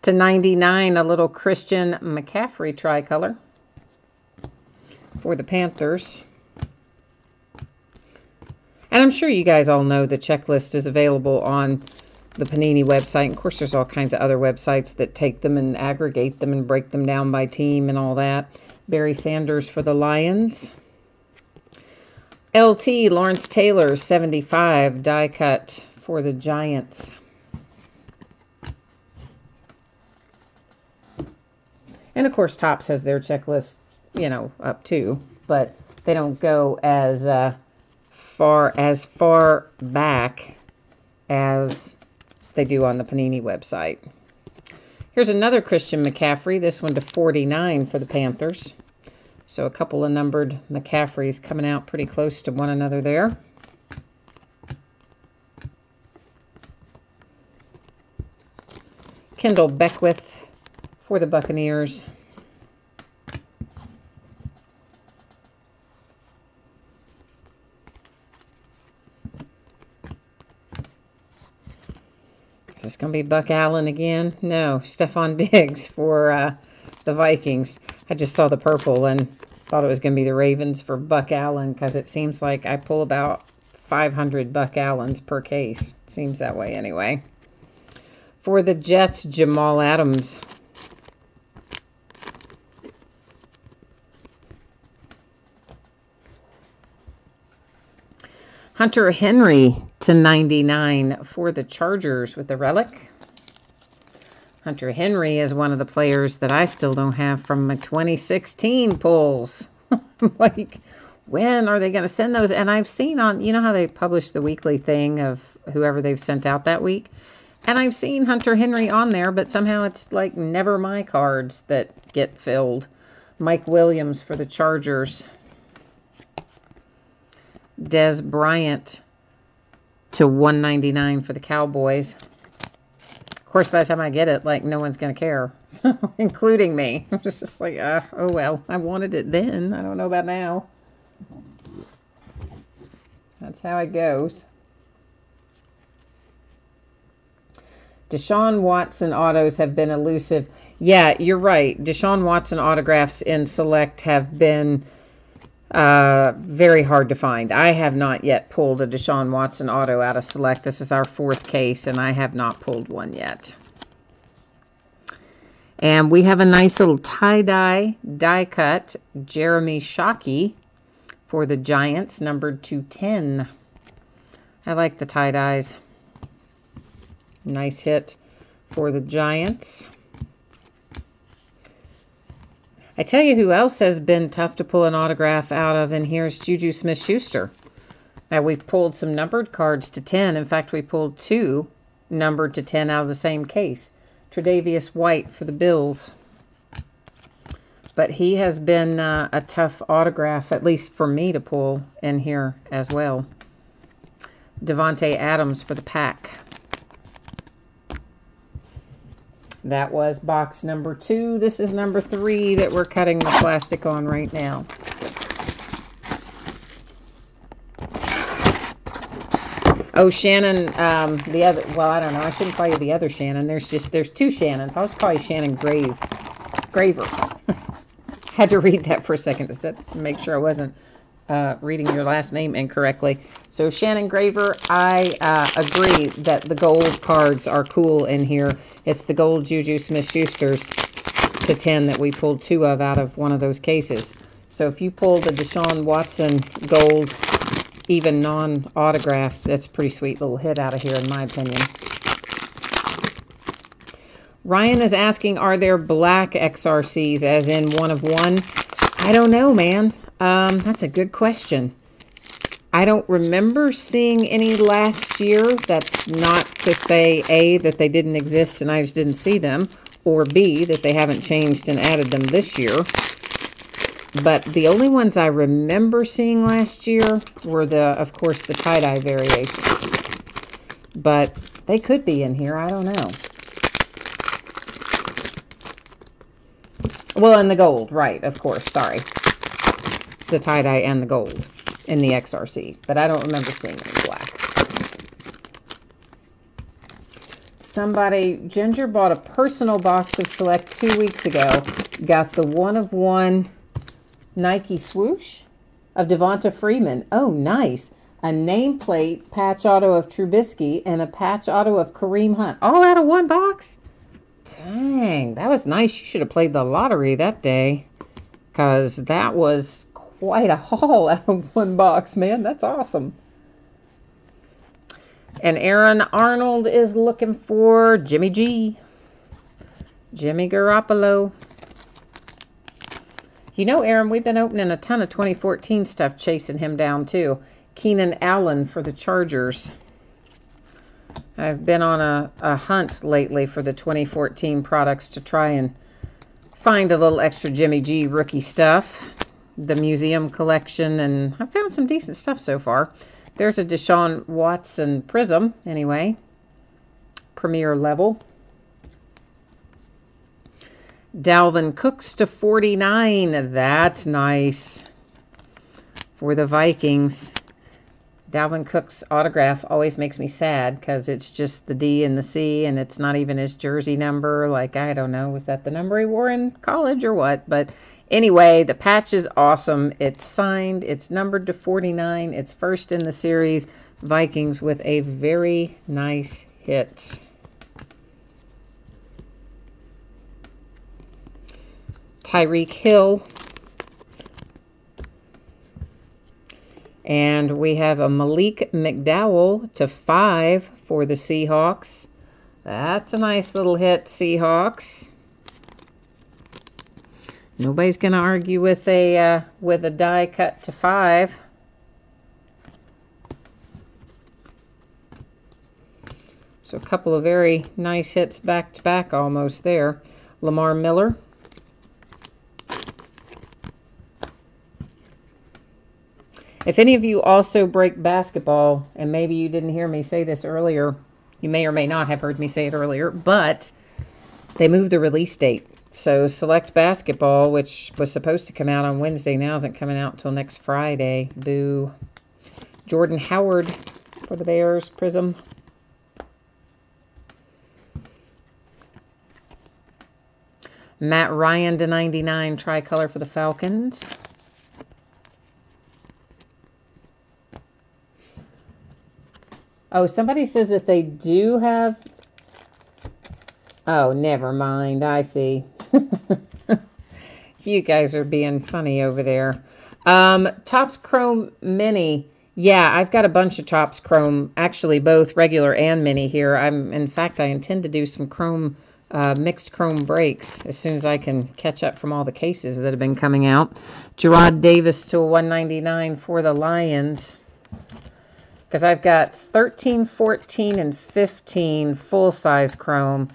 To 99, a little Christian McCaffrey tricolor for the Panthers. And I'm sure you guys all know the checklist is available on the Panini website. And of course, there's all kinds of other websites that take them and aggregate them and break them down by team and all that. Barry Sanders for the Lions. LT, Lawrence Taylor, 75, die cut for the Giants. And of course, Topps has their checklist, you know, up too. But they don't go as far back as they do on the Panini website. Here's another Christian McCaffrey, this one to 49 for the Panthers. So a couple of numbered McCaffreys coming out pretty close to one another there. Kendall Beckwith for the Buccaneers. Is this going to be Buck Allen again? No, Stephon Diggs for the Vikings. I just saw the purple and thought it was going to be the Ravens for Buck Allen because it seems like I pull about 500 Buck Allens per case. Seems that way anyway. For the Jets, Jamal Adams. Hunter Henry to 99 for the Chargers with the relic. Hunter Henry is one of the players that I still don't have from my 2016 pulls. Like, when are they going to send those? And I've seen on, you know how they publish the weekly thing of whoever they've sent out that week? And I've seen Hunter Henry on there, but somehow it's like never my cards that get filled. Mike Williams for the Chargers. Des Bryant to 199 for the Cowboys. Of course, by the time I get it, like, no one's going to care, including me. I'm just like, oh, well, I wanted it then. I don't know about now. That's how it goes. Deshaun Watson autos have been elusive. Yeah, you're right. Deshaun Watson autographs in Select have been very hard to find. I have not yet pulled a Deshaun Watson auto out of Select. This is our 4th case, and I have not pulled one yet. And we have a nice little tie-dye die cut Jeremy Shockey for the Giants, numbered 210. I like the tie-dyes. Nice hit for the Giants. I tell you who else has been tough to pull an autograph out of, and here's Juju Smith-Schuster. Now, we've pulled some numbered cards to 10. In fact, we pulled 2 numbered to 10 out of the same case. Tre'Davious White for the Bills. But he has been a tough autograph, at least for me to pull in here as well. Devontae Adams for the Pack. That was box number 2. This is number 3 that we're cutting the plastic on right now. Oh, Shannon, the other, well, I don't know. I shouldn't call you the other Shannon. There's 2 Shannons. I'll just call you Shannon Graver. Had to read that for a second just to make sure I wasn't reading your last name incorrectly. So, Shannon Graver, I agree that the gold cards are cool in here. It's the gold Juju Smith-Schusters to 10 that we pulled 2 of out of one of those cases. So, if you pull the Deshaun Watson gold, even non-autographed, that's a pretty sweet little hit out of here, in my opinion. Ryan is asking, are there black XRCs, as in 1 of 1? I don't know, man. That's a good question. I don't remember seeing any last year. That's not to say, A, that they didn't exist and I just didn't see them, or B, that they haven't changed and added them this year. But the only ones I remember seeing last year were, of course, the tie-dye variations. But they could be in here. I don't know. Well, and the gold, right, of course. Sorry. The tie-dye and the gold in the XRC. But I don't remember seeing them in black. Ginger bought a personal box of Select 2 weeks ago. Got the 1 of 1 Nike swoosh of Devonta Freeman. Oh, nice. A nameplate patch auto of Trubisky and a patch auto of Kareem Hunt. All out of one box? Dang, that was nice. You should have played the lottery that day, because that was quite a haul out of one box, man. That's awesome. And Aaron Arnold is looking for Jimmy G. Jimmy Garoppolo. You know, Aaron, we've been opening a ton of 2014 stuff, chasing him down, too. Keenan Allen for the Chargers. I've been on a hunt lately for the 2014 products to try and find a little extra Jimmy G rookie stuff. The museum collection, and I found some decent stuff so far. There's a Deshaun Watson Prism, anyway. Premier level. Dalvin Cooks to 49. That's nice. For the Vikings. Dalvin Cook's autograph always makes me sad because it's just the D and the C, and it's not even his jersey number. Like, I don't know, was that the number he wore in college or what? But anyway, the patch is awesome. It's signed. It's numbered to 49. It's first in the series. Vikings with a very nice hit. Tyreek Hill. And we have a Malik McDowell to 5 for the Seahawks. That's a nice little hit, Seahawks. Nobody's going to argue with a die cut to 5. So a couple of very nice hits back to back almost there. Lamar Miller. If any of you also break basketball, and maybe you didn't hear me say this earlier, you may or may not have heard me say it earlier, but they moved the release date. So Select Basketball, which was supposed to come out on Wednesday, now isn't coming out until next Friday. Boo. Jordan Howard for the Bears, Prism. Matt Ryan to 99, tricolor for the Falcons. Oh, somebody says that they do have... Oh, never mind. I see. You guys are being funny over there. Topps Chrome Mini. Yeah, I've got a bunch of Topps Chrome, actually both regular and mini here. In fact, I intend to do some Chrome, mixed Chrome breaks as soon as I can catch up from all the cases that have been coming out. Gerard Davis to 199 for the Lions. Because I've got 13, 14, and 15 full-size Chrome.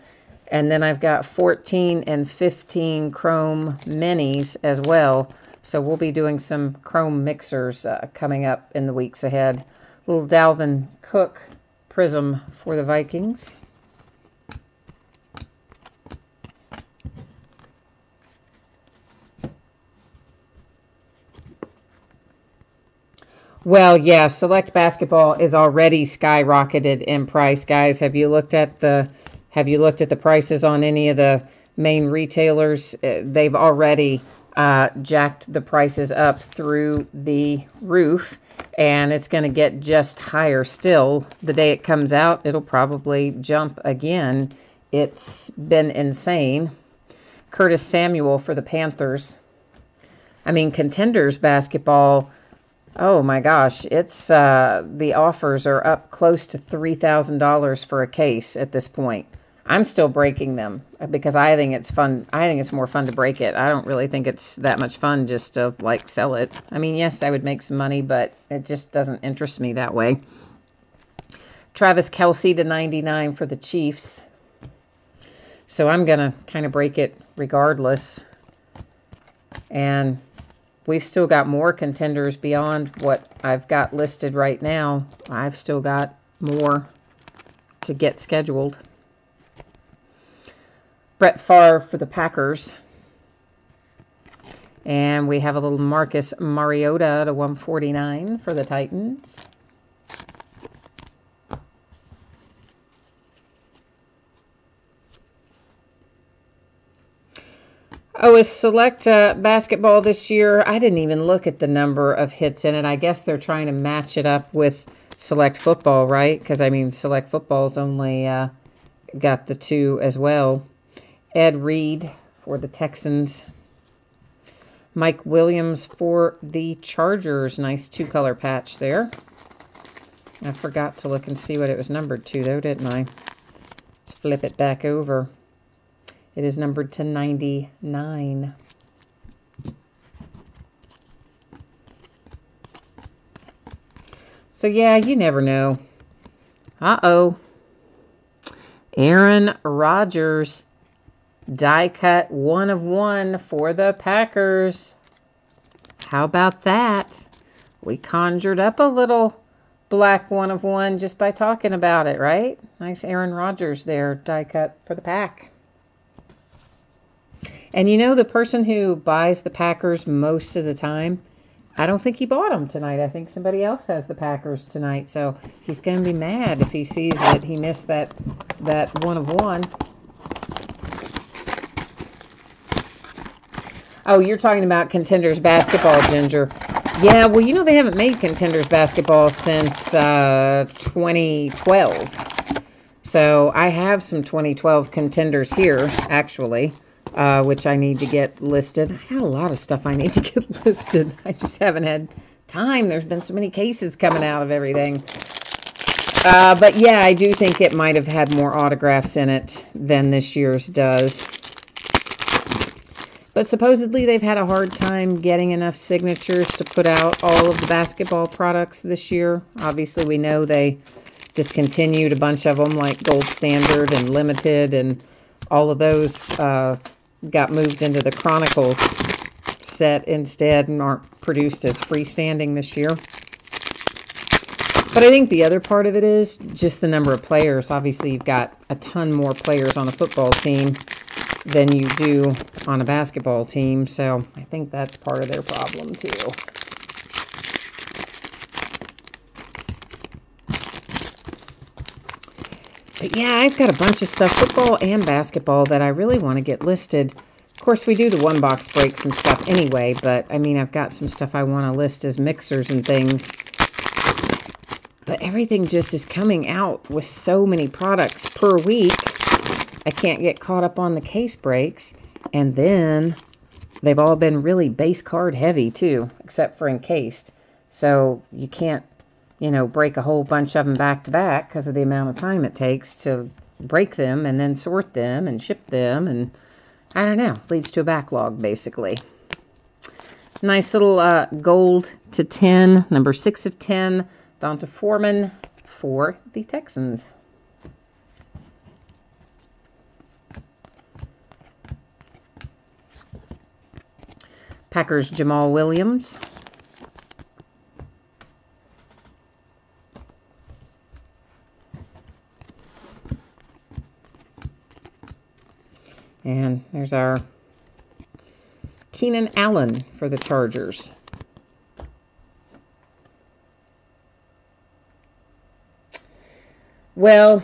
And then I've got 14 and 15 Chrome Minis as well. So we'll be doing some Chrome mixers coming up in the weeks ahead. Little Dalvin Cook Prism for the Vikings. Well, yeah, Select Basketball is already skyrocketed in price, guys. Have you looked at the prices on any of the main retailers? They've already jacked the prices up through the roof, and it's going to get just higher still. The day it comes out, it'll probably jump again. It's been insane. Curtis Samuel for the Panthers. I mean, Contenders basketball, oh my gosh, it's the offers are up close to $3,000 for a case at this point. I'm still breaking them because I think it's fun. I think it's more fun to break it. I don't really think it's that much fun just to like sell it. I mean, yes, I would make some money, but it just doesn't interest me that way. Travis Kelce to 99 for the Chiefs. So I'm going to kind of break it regardless. And we've still got more contenders beyond what I've got listed right now. I've still got more to get scheduled. Brett Favre for the Packers. And we have a little Marcus Mariota to 149 for the Titans. Oh, is Select Basketball this year? I didn't even look at the number of hits in it. I guess they're trying to match it up with Select Football, right? Because, I mean, Select Football's only got the 2 as well. Ed Reed for the Texans. Mike Williams for the Chargers. Nice 2-color patch there. I forgot to look and see what it was numbered to, though, didn't I? Let's flip it back over. It is numbered to 99. So, yeah, you never know. Uh-oh. Aaron Rodgers. Die cut 1 of 1 for the Packers. How about that? We conjured up a little black 1 of 1 just by talking about it, right? Nice Aaron Rodgers there, die cut for the Pack. And you know, the person who buys the Packers most of the time, I don't think he bought them tonight. I think somebody else has the Packers tonight. So he's going to be mad if he sees that he missed that 1 of 1. Oh, you're talking about Contenders basketball, Ginger. Yeah, well, you know, they haven't made Contenders basketball since 2012. So I have some 2012 Contenders here, actually, which I need to get listed. I got a lot of stuff I need to get listed. I just haven't had time. There's been so many cases coming out of everything. But yeah, I do think it might have had more autographs in it than this year's does. But supposedly they've had a hard time getting enough signatures to put out all of the basketball products this year. Obviously, we know they discontinued a bunch of them like Gold Standard and Limited, and all of those got moved into the Chronicles set instead and aren't produced as freestanding this year. But I think the other part of it is just the number of players. Obviously, you've got a ton more players on a football team than you do on a basketball team, so I think that's part of their problem too. But yeah, I've got a bunch of stuff, football and basketball, that I really want to get listed. Of course, we do the 1-box breaks and stuff anyway, but I mean, I've got some stuff I want to list as mixers and things. But everything just is coming out with so many products per week. I can't get caught up on the case breaks. And then they've all been really base card heavy too, except for encased. So you can't, you know, break a whole bunch of them back to back because of the amount of time it takes to break them and then sort them and ship them. And I don't know, leads to a backlog basically. Nice little gold to 10, number 6 of 10, Donta Foreman for the Texans. Packers Jamal Williams. And there's our Keenan Allen for the Chargers. Well,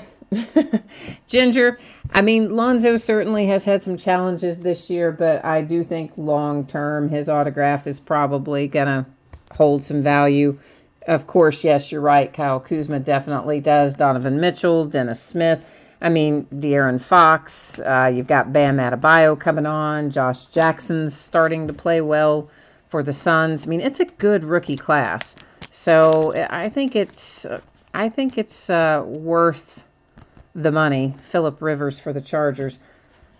Ginger, I mean, Lonzo certainly has had some challenges this year, but I do think long term his autograph is probably going to hold some value. Of course, yes, you're right. Kyle Kuzma definitely does. Donovan Mitchell, Dennis Smith. I mean, De'Aaron Fox. You've got Bam Adebayo coming on. Josh Jackson's starting to play well for the Suns. I mean, it's a good rookie class. So I think it's worth the money. Phillip Rivers for the Chargers,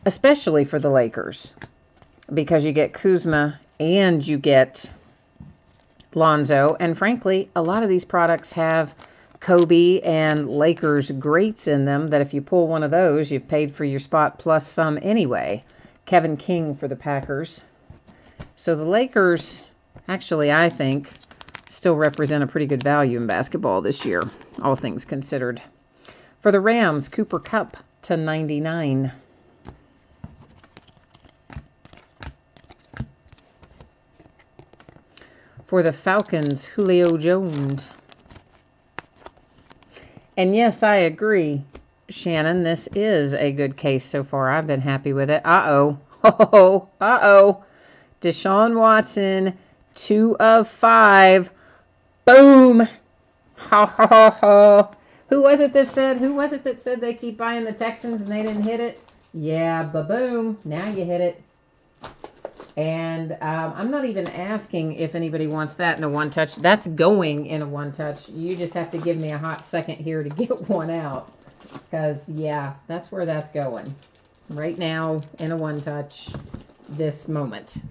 especially for the Lakers, because you get Kuzma and you get Lonzo. And frankly, a lot of these products have Kobe and Lakers greats in them that if you pull one of those, you've paid for your spot plus some anyway. Kevin King for the Packers. So the Lakers, actually, I think, still represent a pretty good value in basketball this year, all things considered. For the Rams, Cooper Kupp to 99. For the Falcons, Julio Jones. And yes, I agree, Shannon. This is a good case so far. I've been happy with it. Uh-oh. Uh-oh. Deshaun Watson, 2 of 5. Boom. Ha, ha, ha, ha. Who was it that said they keep buying the Texans and they didn't hit it? Yeah, ba-boom. Now you hit it. And I'm not even asking if anybody wants that in a one-touch. That's going in a one-touch. You just have to give me a hot second here to get one out. Because, yeah, that's where that's going. Right now, in a one-touch, this moment.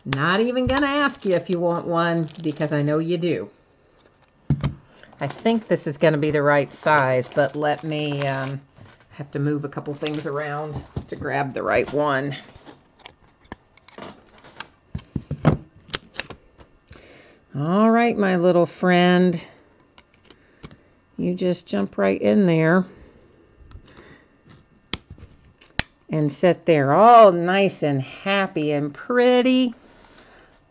Not even going to ask you if you want one, because I know you do. I think this is going to be the right size, but let me have to move a couple things around to grab the right one. All right, my little friend. You just jump right in there and sit there all nice and happy and pretty.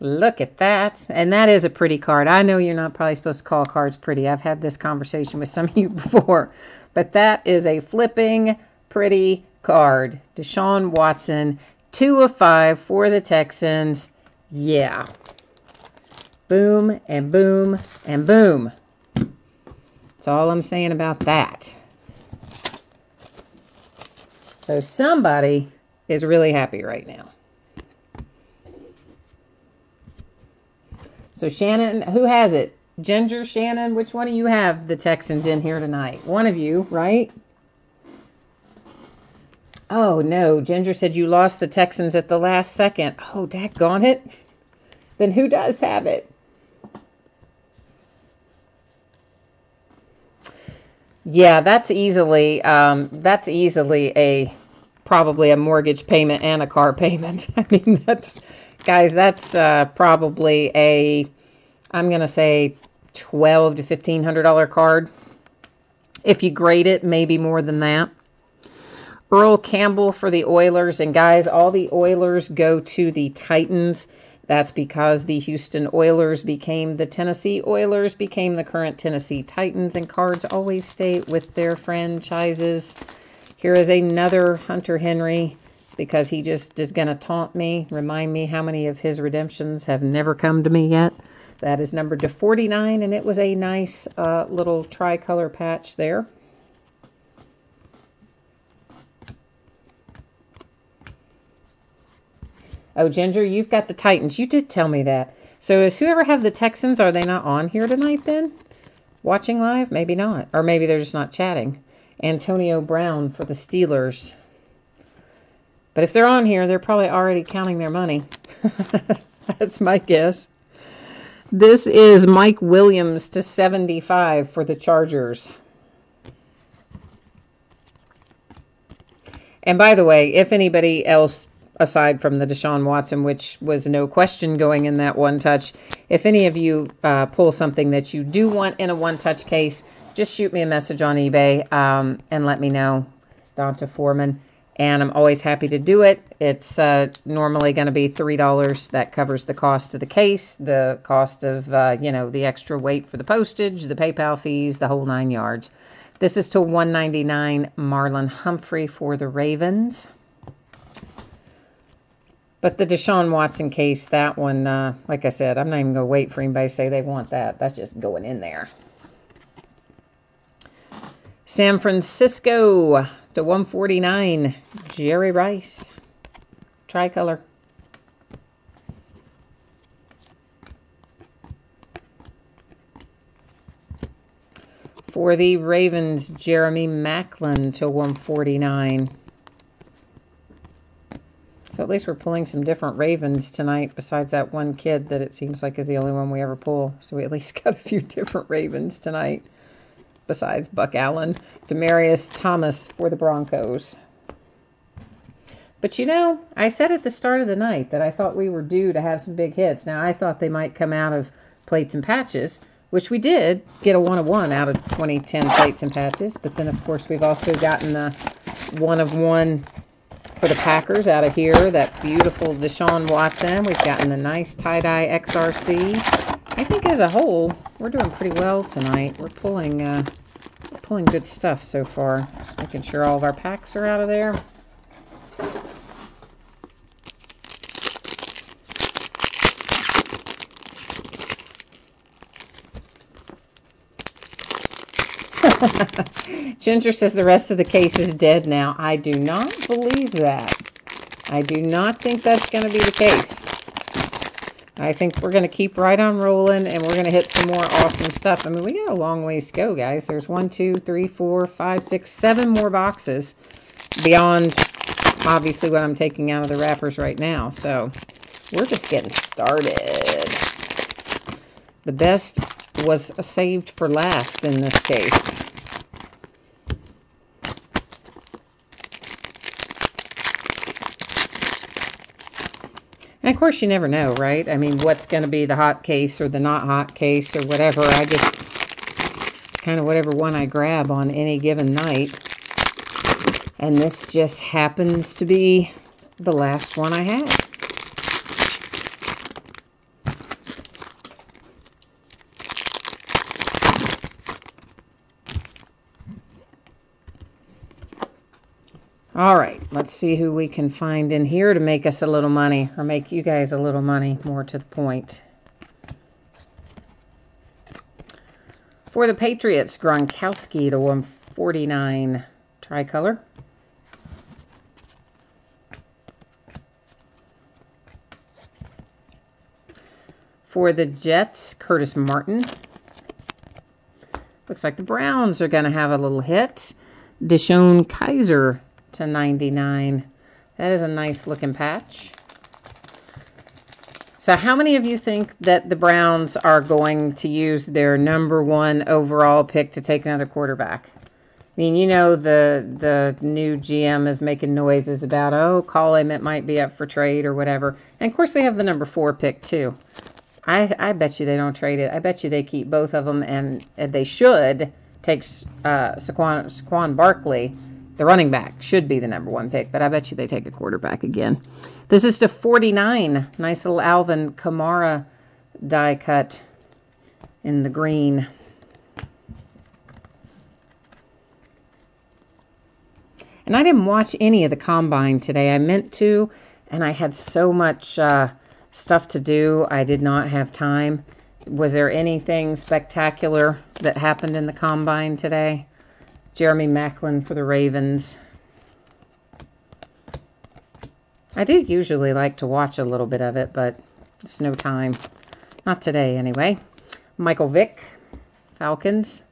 Look at that. And that is a pretty card. I know you're not probably supposed to call cards pretty. I've had this conversation with some of you before. But that is a flipping pretty card. Deshaun Watson, 2 of 5 for the Texans. Yeah. Boom and boom and boom. That's all I'm saying about that. So somebody is really happy right now. So Shannon, who has it? Ginger, Shannon, which one of you have the Texans in here tonight? One of you, right? Oh no, Ginger said you lost the Texans at the last second. Oh, daggone it. Then who does have it? Yeah, that's easily probably a mortgage payment and a car payment. I mean, that's probably I'm going to say $1,200 to $1,500 card. If you grade it, maybe more than that. Earl Campbell for the Oilers. And guys, all the Oilers go to the Titans. That's because the Houston Oilers became the Tennessee Oilers, became the current Tennessee Titans, and cards always stay with their franchises. Here is another Hunter Henry, because he just is going to taunt me, remind me how many of his redemptions have never come to me yet. That is numbered to 49, and it was a nice little tricolor patch there. Oh, Ginger, you've got the Titans. You did tell me that. So is whoever have the Texans, are they not on here tonight then? Watching live? Maybe not. Or maybe they're just not chatting. Antonio Brown for the Steelers. But if they're on here, they're probably already counting their money. That's my guess. This is Mike Williams to 75 for the Chargers. And by the way, if anybody else, aside from the Deshaun Watson, which was no question going in that one touch, if any of you pull something that you do want in a one-touch case, just shoot me a message on eBay and let me know, Donta Foreman. And I'm always happy to do it. It's normally going to be $3. That covers the cost of the case, the cost of, the extra weight for the postage, the PayPal fees, the whole 9 yards. This is to $199, Marlon Humphrey for the Ravens. But the Deshaun Watson case, that one, like I said, I'm not even going to wait for anybody to say they want that. That's just going in there. San Francisco to 149, Jerry Rice, tricolor. For the Ravens, Jeremy Maclin to 149. So at least we're pulling some different Ravens tonight, besides that one kid that it seems like is the only one we ever pull. So we at least got a few different Ravens tonight, besides Buck Allen. Demaryius Thomas for the Broncos. But I said at the start of the night that I thought we were due to have some big hits. Now, I thought they might come out of plates and patches, which we did get a 1-of-1 out of 2010 plates and patches. But then, of course, we've also gotten the 1-of-1 for the Packers out of here. That beautiful Deshaun Watson. We've gotten the nice tie-dye XRC. I think as a whole, we're doing pretty well tonight. We're pulling good stuff so far. Just making sure all of our packs are out of there. Ginger says the rest of the case is dead now. I do not believe that. I do not think that's going to be the case. I think we're going to keep right on rolling, and we're going to hit some more awesome stuff. I mean, we got a long ways to go, guys. There's 1, 2, 3, 4, 5, 6, 7 more boxes beyond, obviously, what I'm taking out of the wrappers right now. So we're just getting started. The best was saved for last in this case. And of course, you never know, right? I mean, what's going to be the hot case or the not hot case or whatever. I just kind of whatever one I grab on any given night. And this just happens to be the last one I had. All right, let's see who we can find in here to make us a little money, or make you guys a little money, more to the point. For the Patriots, Gronkowski to 149, tricolor. For the Jets, Curtis Martin. Looks like the Browns are going to have a little hit. Deshaun Kaiser to 99. That is a nice looking patch. So how many of you think that the Browns are going to use their #1 overall pick to take another quarterback? I mean, the new GM is making noises about, oh, call him, it might be up for trade or whatever. And of course they have the #4 pick too. I bet you they don't trade it. I bet you they keep both of them, and they should take Saquon Barkley. The running back should be the #1 pick, but I bet you they take a quarterback again. This is to 49. Nice little Alvin Kamara die cut in the green. And I didn't watch any of the combine today. I meant to, and I had so much stuff to do. I did not have time. Was there anything spectacular that happened in the combine today? Jeremy Maclin for the Ravens. I do usually like to watch a little bit of it, but it's no time. Not today, anyway. Michael Vick, Falcons.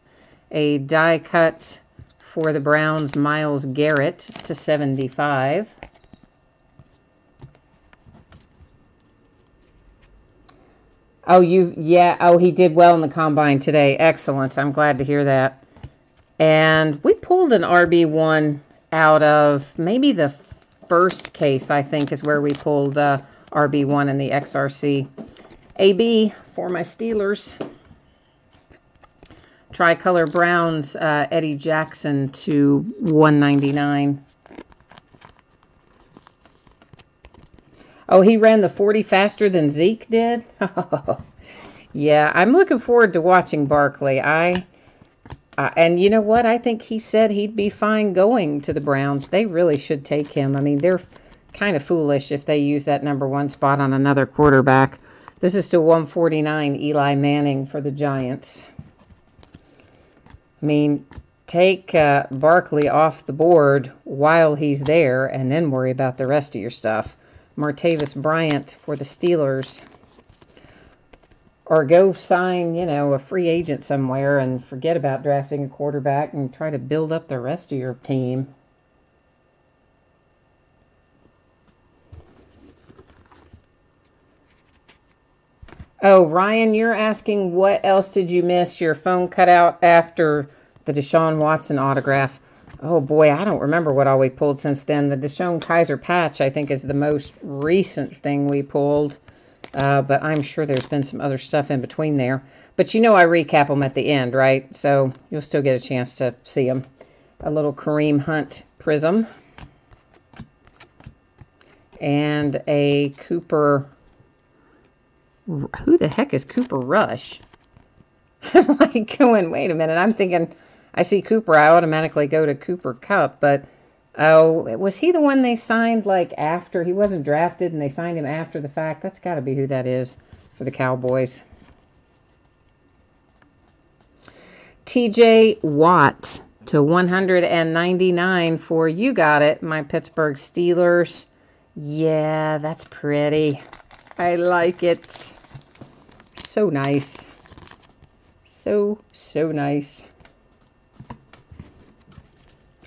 A die cut for the Browns, Myles Garrett to 75. Oh, he did well in the combine today. Excellent. I'm glad to hear that. And we pulled an RB1 out of maybe the first case, I think, is where we pulled RB1 in the XRC. AB for my Steelers. Tricolor Browns, Eddie Jackson to 199. Oh, he ran the 40 faster than Zeke did? Yeah, I'm looking forward to watching Barkley. And you know what? I think he said he'd be fine going to the Browns. They really should take him. I mean, they're kind of foolish if they use that #1 spot on another quarterback. This is to 149, Eli Manning for the Giants. I mean, take Barkley off the board while he's there and then worry about the rest of your stuff. Martavis Bryant for the Steelers. Or go sign, a free agent somewhere and forget about drafting a quarterback and try to build up the rest of your team. Oh, Ryan, you're asking what else did you miss? Your phone cut out after the Deshaun Watson autograph. Oh, boy, I don't remember what all we pulled since then. The Deshaun Kaiser patch, I think, is the most recent thing we pulled. But I'm sure there's been some other stuff in between there. But I recap them at the end, right? So you'll still get a chance to see them. A little Kareem Hunt prism. And a Cooper... Who the heck is Cooper Rush? I'm like going, wait a minute. I'm thinking, I see Cooper, I automatically go to Cooper Kupp. But, was he the one they signed like after? He wasn't drafted and they signed him after the fact. That's got to be who that is for the Cowboys. TJ Watt to 199 for You Got It, my Pittsburgh Steelers. Yeah, that's pretty. I like it. So nice. So nice.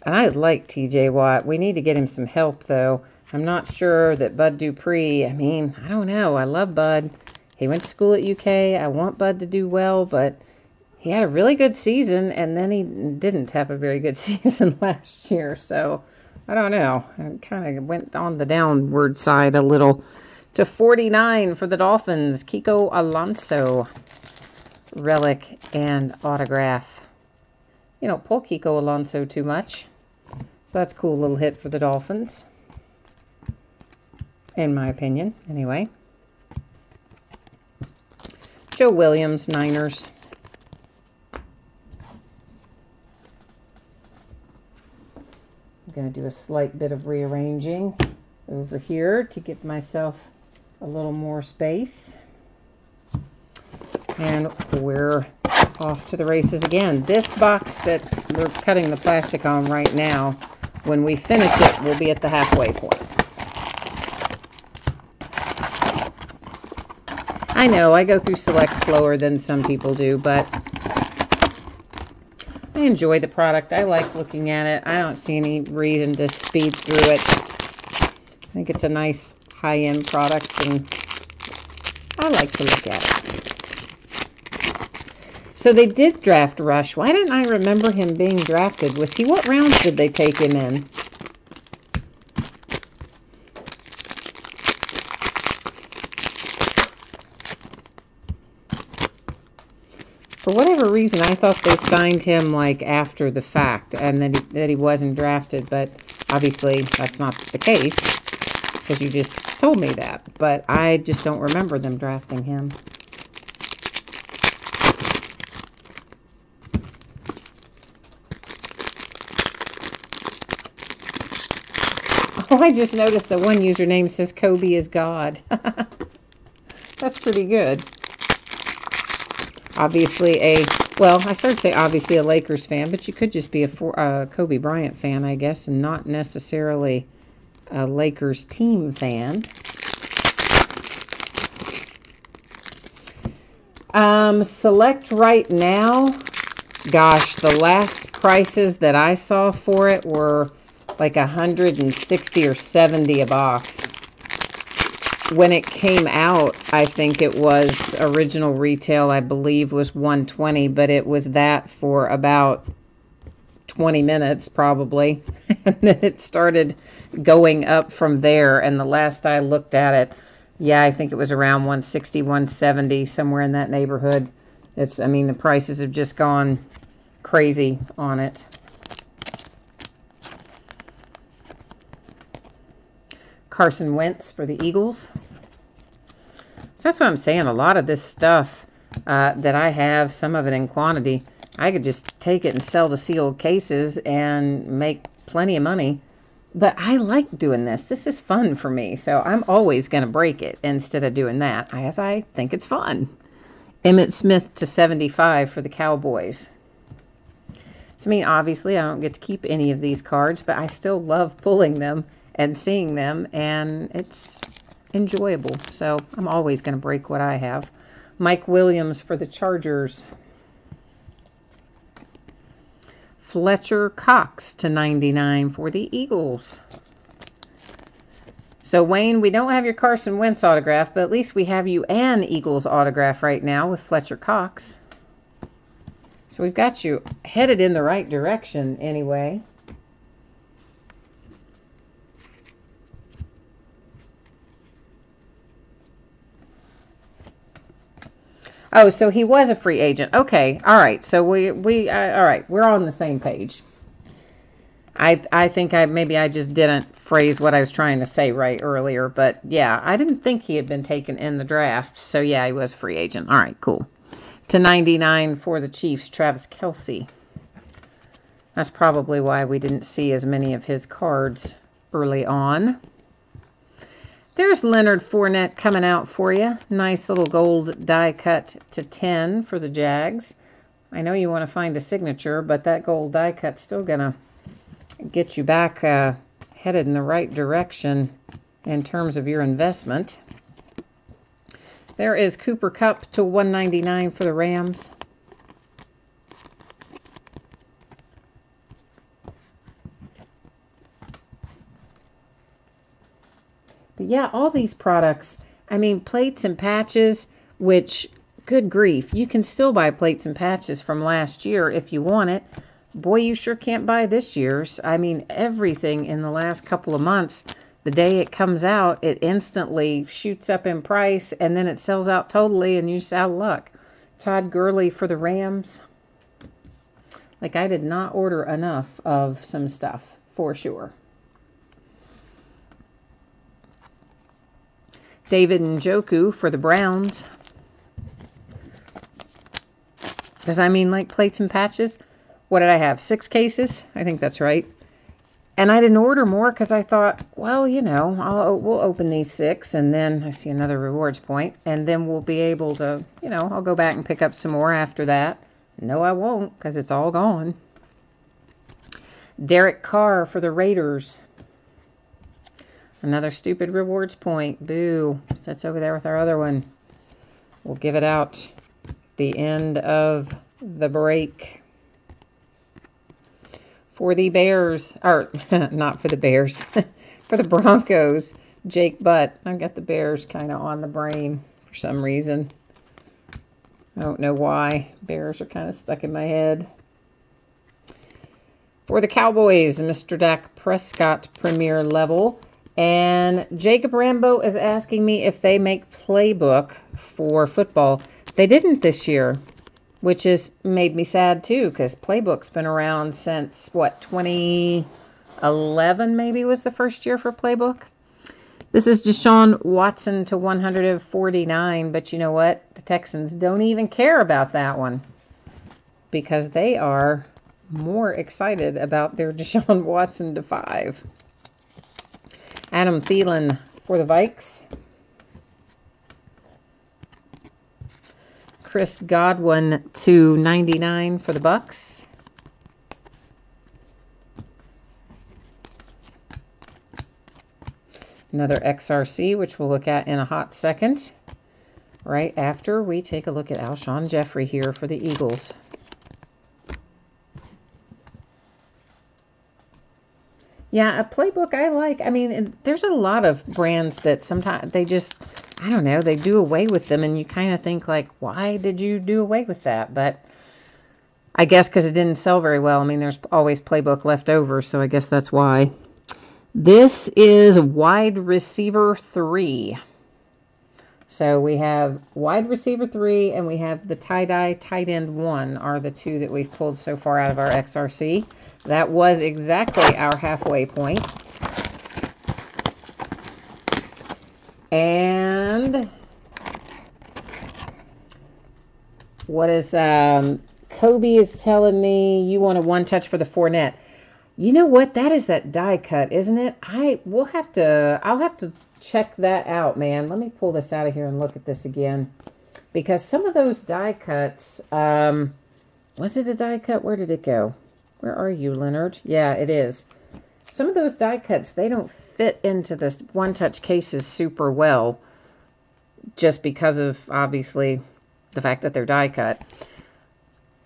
And I like TJ Watt. We need to get him some help, though. I'm not sure that Bud Dupree, I don't know. I love Bud. He went to school at UK. I want Bud to do well, but he had a really good season, and then he didn't have a very good season last year. So, I don't know. I kind of went on the downward side a little. To 49 for the Dolphins, Kiko Alonso, relic and autograph. You don't pull Kiko Alonso too much. So that's a cool little hit for the Dolphins. In my opinion, anyway. Joe Williams, Niners. I'm going to do a slight bit of rearranging over here to give myself a little more space. And we're off to the races again. This box that we're cutting the plastic on right now, when we finish it, we'll be at the halfway point. I know, I go through select slower than some people do, but I enjoy the product. I like looking at it. I don't see any reason to speed through it. I think it's a nice high-end product, and I like to look at it. So they did draft Rush. Why didn't I remember him being drafted? What rounds did they take him in? For whatever reason, I thought they signed him like after the fact, and that he wasn't drafted, but obviously that's not the case, because you just told me that. But I just don't remember them drafting him. Oh, I just noticed that one username says Kobe is God. That's pretty good. Obviously I started to say obviously a Lakers fan, but you could just be a Kobe Bryant fan, I guess, and not necessarily a Lakers team fan. Select right now, gosh, the last prices that I saw for it were like 160 or 70 a box. When it came out, I think it was original retail, I believe, was 120, but it was that for about 20 minutes probably. And then it started going up from there. And the last I looked at it, yeah, I think it was around 160, 170, somewhere in that neighborhood. I mean, the prices have just gone crazy on it. Carson Wentz for the Eagles. So that's what I'm saying. A lot of this stuff that I have, some of it in quantity, I could just take it and sell the sealed cases and make plenty of money. But I like doing this. This is fun for me. So I'm always going to break it instead of doing that, as I think it's fun. Emmitt Smith to 75 for the Cowboys. So, I mean, obviously, I don't get to keep any of these cards, but I still love pulling them and seeing them, and it's enjoyable. So I'm always going to break what I have. Mike Williams for the Chargers. Fletcher Cox to 99 for the Eagles. So, Wayne, we don't have your Carson Wentz autograph, but at least we have you an Eagles autograph right now with Fletcher Cox. So we've got you headed in the right direction anyway. Oh, so he was a free agent. Okay, all right. So all right. We're on the same page. I think maybe I just didn't phrase what I was trying to say right earlier, but yeah, I didn't think he had been taken in the draft. So yeah, he was a free agent. All right, cool. To 99 for the Chiefs, Travis Kelce. That's probably why we didn't see as many of his cards early on. There's Leonard Fournette coming out for you. Nice little gold die cut to 10 for the Jags. I know you want to find a signature, but that gold die cut's still going to get you back headed in the right direction in terms of your investment. There is Cooper Kupp to 199 for the Rams. But yeah, all these products, I mean, plates and patches, which, good grief, you can still buy plates and patches from last year if you want it. Boy, you sure can't buy this year's. I mean, everything in the last couple of months, the day it comes out, it instantly shoots up in price, and then it sells out totally, and you're just out of luck. Todd Gurley for the Rams. Like, I did not order enough of some stuff, for sure. David Njoku for the Browns. Does I mean like plates and patches? What did I have? 6 cases? I think that's right. And I didn't order more because I thought, well, you know, we'll open these 6 and then I see another rewards point and then we'll be able to, you know, I'll go back and pick up some more after that. No, I won't because it's all gone. Derek Carr for the Raiders. Another stupid rewards point. Boo. That's over there with our other one. We'll give it out the end of the break. For the Bears, or not for the Bears, for the Broncos, Jake Butt. I've got the Bears kind of on the brain for some reason. I don't know why. Bears are kind of stuck in my head. For the Cowboys, Mr. Dak Prescott Premier Level. And Jacob Rambo is asking me if they make playbook for football. They didn't this year, which has made me sad too, because playbook's been around since, what, 2011 maybe was the first year for playbook. This is Deshaun Watson to 149, but you know what? The Texans don't even care about that one because they are more excited about their Deshaun Watson to 5. Adam Thielen for the Vikes. Chris Godwin to 99 for the Bucks. Another XRC, which we'll look at in a hot second, right after we take a look at Alshon Jeffrey here for the Eagles. Yeah, a playbook I like. I mean, there's a lot of brands that sometimes they just, I don't know, they do away with them, and you kind of think like, why did you do away with that? But I guess because it didn't sell very well. I mean, there's always playbook left over, so I guess that's why. This is wide receiver 3. So we have wide receiver 3 and we have the tie-dye tight end 1 are the two that we've pulled so far out of our XRC. That was exactly our halfway point. And what is Kobe is telling me you want a one touch for the Fournette. You know what? That is that die cut, isn't it? I'll have to check that out, man. Let me pull this out of here and look at this again. Because some of those die cuts, was it a die cut? Where did it go? Where are you, Leonard? Yeah, it is. Some of those die cuts, they don't fit into this one-touch cases super well. Just because of, obviously, the fact that they're die cut.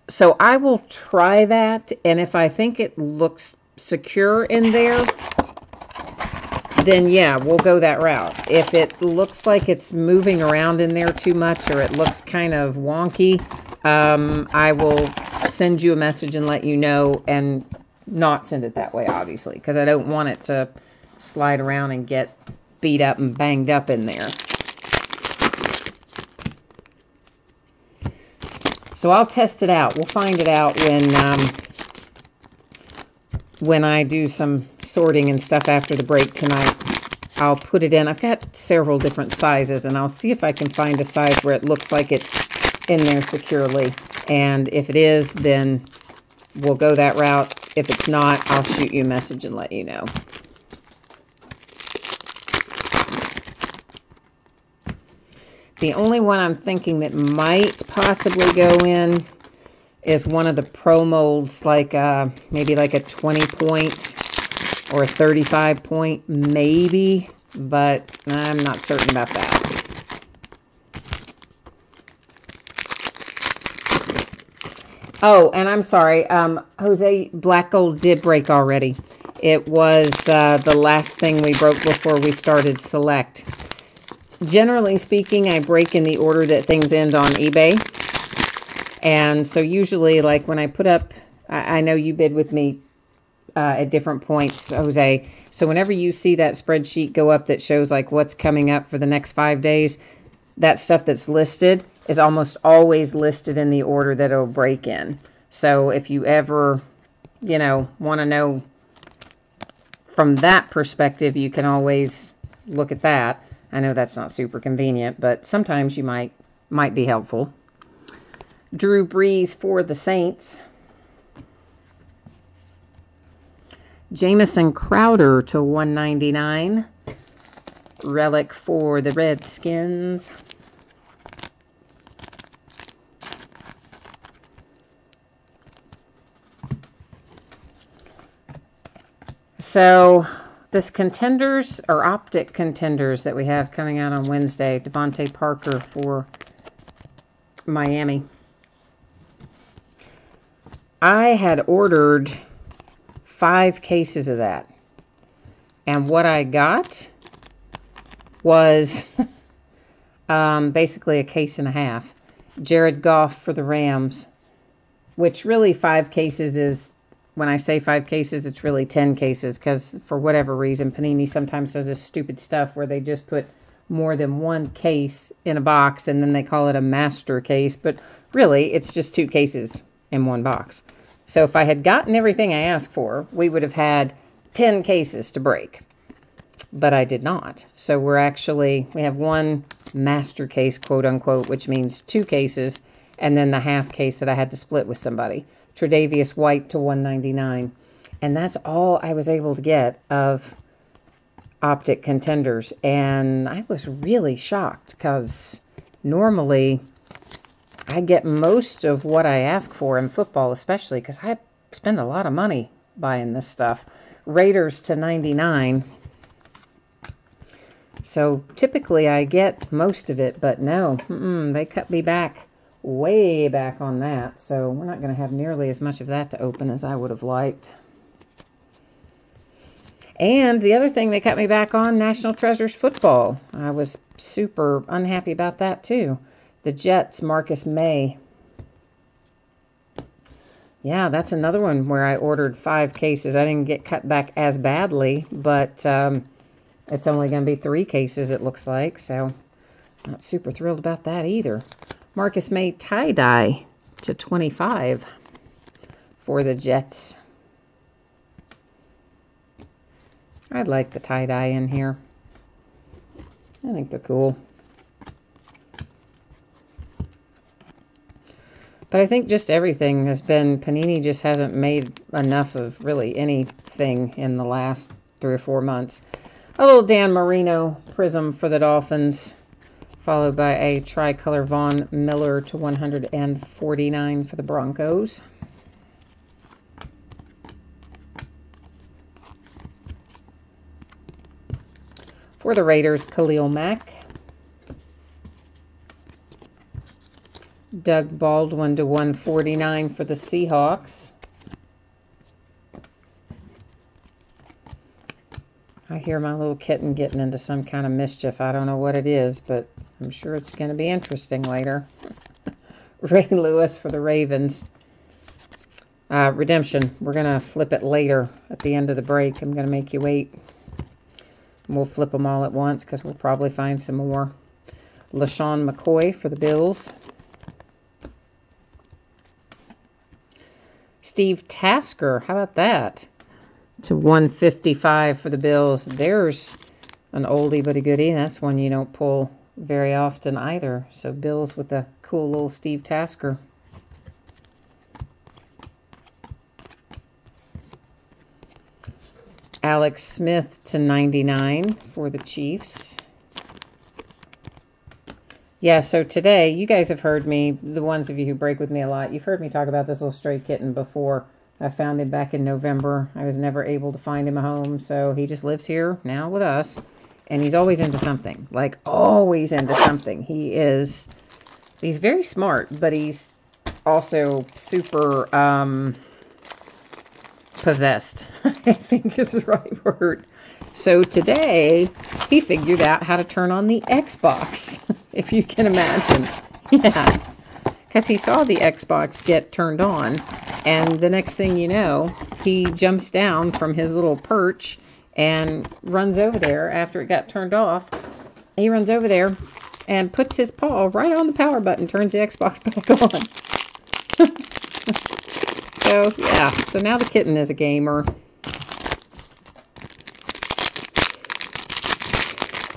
So I will try that. And if I think it looks secure in there, then yeah, we'll go that route. If it looks like it's moving around in there too much or it looks kind of wonky, I will send you a message and let you know, and not send it that way, obviously, because I don't want it to slide around and get beat up and banged up in there. So I'll test it out. We'll find it out when I do some sorting and stuff after the break tonight. I'll put it in. I've got several different sizes, and I'll see if I can find a size where it looks like it's in there securely. And if it is, then we'll go that route. If it's not, I'll shoot you a message and let you know. The only one I'm thinking that might possibly go in is one of the pro molds, like maybe like a 20 point or a 35 point, maybe, but I'm not certain about that. Oh, and I'm sorry, Jose, Black Gold did break already. It was the last thing we broke before we started Select. Generally speaking, I break in the order that things end on eBay. And so usually, like when I put up, I know you bid with me at different points, Jose. So whenever you see that spreadsheet go up that shows like what's coming up for the next 5 days, that stuff that's listed is almost always listed in the order that it'll break in. So if you ever, want to know from that perspective, you can always look at that. I know that's not super convenient, but sometimes you might be helpful. Drew Brees for the Saints. Jamison Crowder to 199. Relic for the Redskins. So this contenders or optic contenders that we have coming out on Wednesday, Devontae Parker for Miami. I had ordered 5 cases of that. And what I got was basically a case and a half. Jared Goff for the Rams, which really 5 cases is, when I say 5 cases, it's really 10 cases, because for whatever reason, Panini sometimes does this stupid stuff where they just put more than 1 case in a box and then they call it a master case, but really it's just 2 cases in 1 box. So if I had gotten everything I asked for, we would have had 10 cases to break, but I did not. So we have 1 master case, quote unquote, which means 2 cases, and then the half case that I had to split with somebody. Tre'Davious White to 199. And that's all I was able to get of optic contenders. And I was really shocked because normally I get most of what I ask for in football, especially because I spend a lot of money buying this stuff. Raiders to 99. So typically I get most of it, but no, they cut me back, way back on that. So we're not going to have nearly as much of that to open as I would have liked. And the other thing they cut me back on, National Treasures football. I was super unhappy about that too. The Jets, Marcus May. Yeah, that's another one where I ordered 5 cases. I didn't get cut back as badly, but it's only going to be 3 cases, it looks like. So not super thrilled about that either. Marcus May tie-dye to 25 for the Jets. I like the tie-dye in here. I think they're cool. But I think just everything has been, Panini just hasn't made enough of really anything in the last 3 or 4 months. A little Dan Marino prism for the Dolphins, followed by a tricolor Von Miller to 149 for the Broncos. For the Raiders, Khalil Mack. Doug Baldwin to 149 for the Seahawks. I hear my little kitten getting into some kind of mischief. I don't know what it is, but I'm sure it's going to be interesting later. Ray Lewis for the Ravens. Redemption. We're going to flip it later at the end of the break. I'm going to make you wait. And we'll flip them all at once because we'll probably find some more. LaShawn McCoy for the Bills. Steve Tasker, how about that? To 155 for the Bills. There's an oldie but a goodie. That's one you don't pull very often either. So Bills with a cool little Steve Tasker. Alex Smith to 99 for the Chiefs. Yeah, so today, you guys have heard me, the ones of you who break with me a lot, you've heard me talk about this little stray kitten before. I found him back in November. I was never able to find him a home, so he just lives here now with us. And he's always into something, like always into something. He's very smart, but he's also super possessed, I think is the right word. So today, he figured out how to turn on the Xbox, if you can imagine. Yeah, because he saw the Xbox get turned on, and the next thing you know, he jumps down from his little perch and runs over there after it got turned off. He runs over there and puts his paw right on the power button, turns the Xbox back on. So, yeah, so now the kitten is a gamer.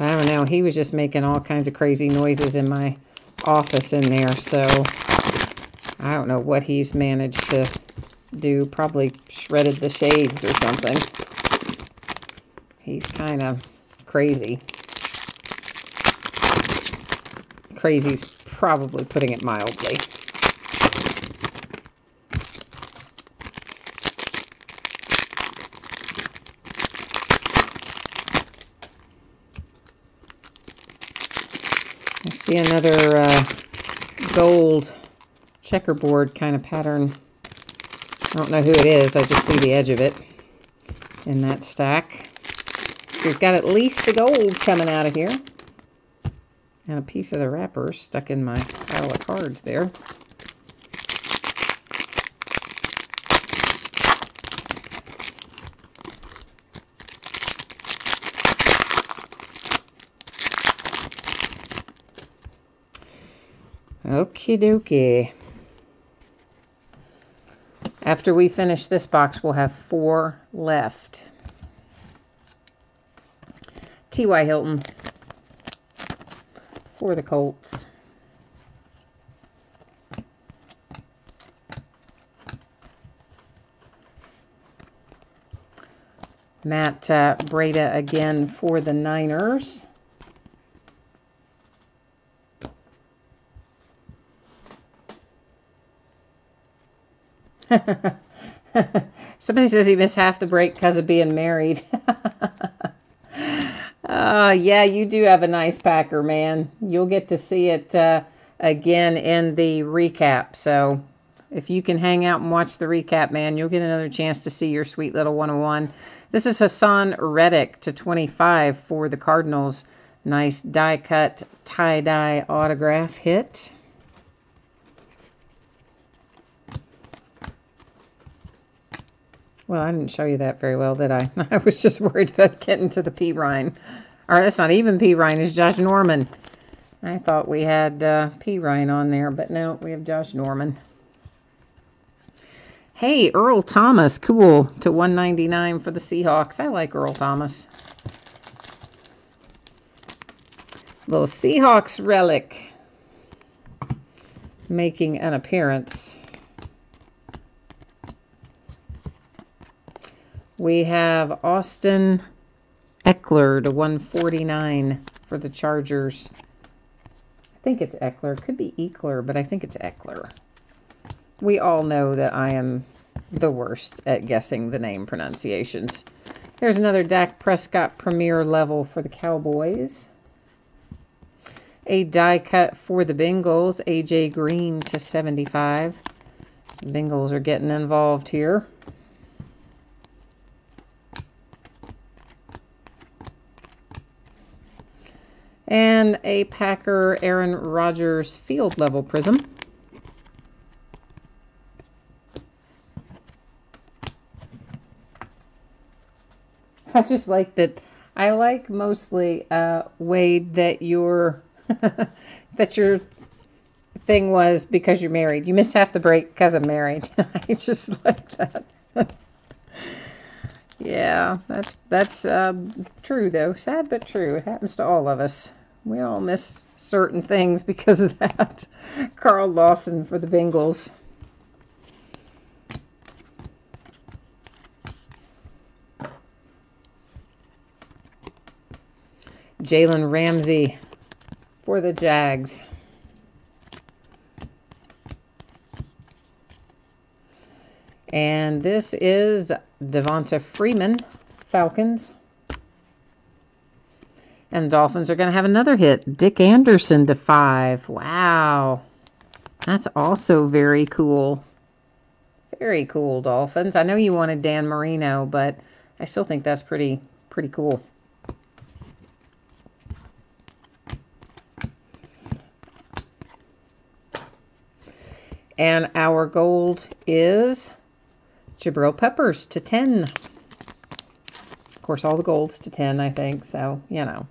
I don't know, he was just making all kinds of crazy noises in my office in there, so I don't know what he's managed to do. Probably shredded the shades or something. He's kind of crazy. Crazy's probably putting it mildly. I see another gold checkerboard kind of pattern. I don't know who it is. I just see the edge of it in that stack. So we've got at least the gold coming out of here. And a piece of the wrapper stuck in my pile of cards there. Okie dokie. After we finish this box, we'll have 4 left. T.Y. Hilton for the Colts. Matt Breida again for the Niners. Somebody says he missed half the break because of being married. Yeah, you do have a nice Packer, man. You'll get to see it again in the recap. So if you can hang out and watch the recap, man, you'll get another chance to see your sweet little 101. This is Hassan Reddick /25 for the Cardinals. Nice die-cut tie-dye autograph hit. Well, I didn't show you that very well, did I? I was just worried about getting to the Perine. Or that's not even Perine, it's Josh Norman. I thought we had Perine on there, but no, we have Josh Norman. Hey, Earl Thomas, cool, /199 for the Seahawks. I like Earl Thomas. Little Seahawks relic making an appearance. We have Austin Eckler /149 for the Chargers. I think it's Eckler. Could be Eckler, but I think it's Eckler. We all know that I am the worst at guessing the name pronunciations. There's another Dak Prescott Premier level for the Cowboys. A die cut for the Bengals, AJ Green /75. The Bengals are getting involved here. And a Packer Aaron Rodgers field level prism. I just like that. I like mostly, Wade, that your that your thing was because you're married. You missed half the break because I'm married. I just like that. Yeah, that's true though. Sad but true. It happens to all of us. We all miss certain things because of that. Carl Lawson for the Bengals. Jalen Ramsey for the Jags. And this is Devonta Freeman, Falcons. And the Dolphins are going to have another hit. Dick Anderson /5. Wow. That's also very cool. Very cool, Dolphins. I know you wanted Dan Marino, but I still think that's pretty cool. And our gold is Jabril Peppers /10. Of course, all the gold's /10, I think. So, you know.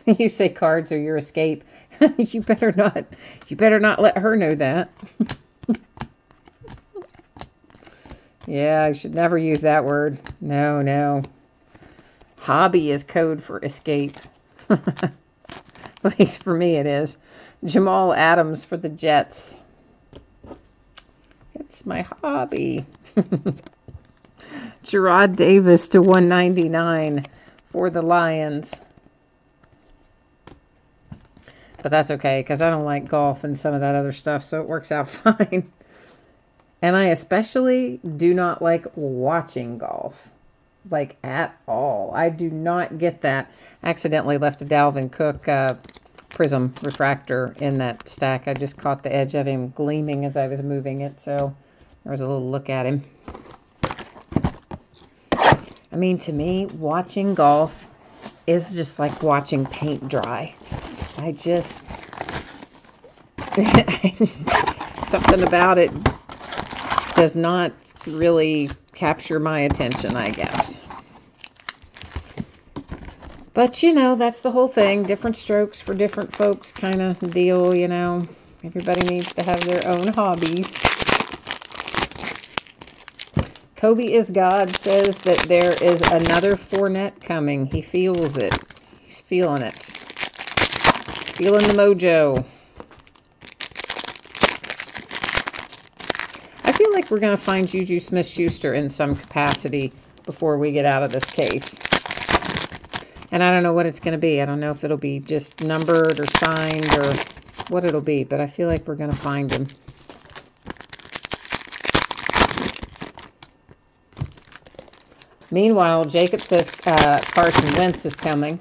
You say cards are your escape. You better not let her know that. Yeah, I should never use that word. No. Hobby is code for escape. At least for me it is. Jamal Adams for the Jets. It's my hobby. Gerard Davis /199 for the Lions. But that's okay, because I don't like golf and some of that other stuff, so it works out fine. And I especially do not like watching golf. Like, at all. I do not get that. I accidentally left a Dalvin Cook prism refractor in that stack. I just caught the edge of him gleaming as I was moving it, so there was a little look at him. I mean, to me, watching golf is just like watching paint dry. I just... something about it does not really capture my attention, I guess. But, you know, that's the whole thing. Different strokes for different folks kind of deal, you know. Everybody needs to have their own hobbies. Kobe is God says that there is another Fournette coming. He feels it. He's feeling it. Feeling the mojo. I feel like we're going to find Juju Smith-Schuster in some capacity before we get out of this case. And I don't know what it's going to be. I don't know if it'll be just numbered or signed or what it'll be, but I feel like we're going to find him. Meanwhile, Jacob says Carson Wentz is coming.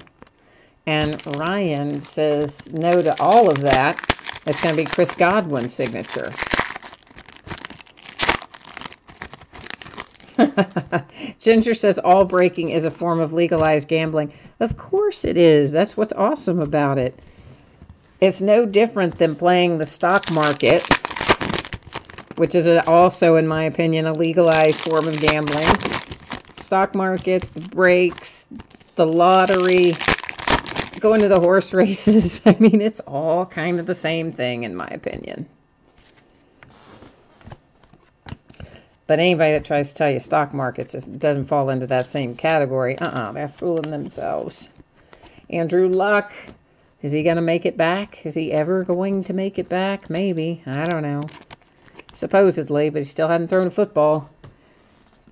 And Ryan says no to all of that. It's going to be Chris Godwin's signature. Ginger says all breaking is a form of legalized gambling. Of course it is. That's what's awesome about it. It's no different than playing the stock market, which is also, in my opinion, a legalized form of gambling. Stock market, breaks, the lottery, going to the horse races. I mean, it's all kind of the same thing, in my opinion. But anybody that tries to tell you stock markets doesn't fall into that same category, they're fooling themselves. Andrew Luck, is he going to make it back? Is he ever going to make it back? Maybe. I don't know. Supposedly, but he still hadn't thrown a football.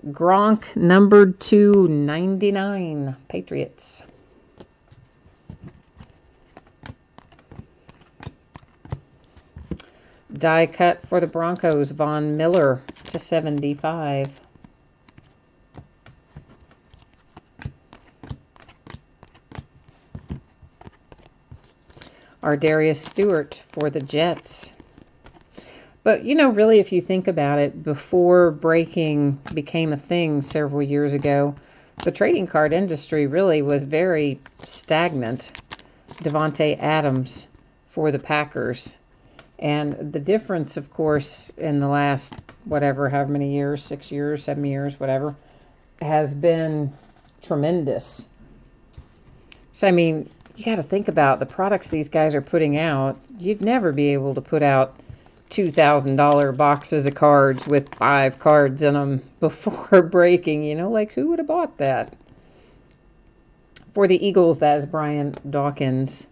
Gronk, numbered to 99, Patriots. Die cut for the Broncos, Von Miller to 75. Ardarius Stewart for the Jets. But, you know, really, if you think about it, before breaking became a thing several years ago, the trading card industry really was very stagnant. Devontae Adams for the Packers. And the difference, of course, in the last, however many years, 6 years, 7 years, whatever, has been tremendous. So, I mean, you got to think about the products these guys are putting out. You'd never be able to put out $2,000 boxes of cards with 5 cards in them before breaking. You know, like, who would have bought that? For the Eagles, that is Brian Dawkins.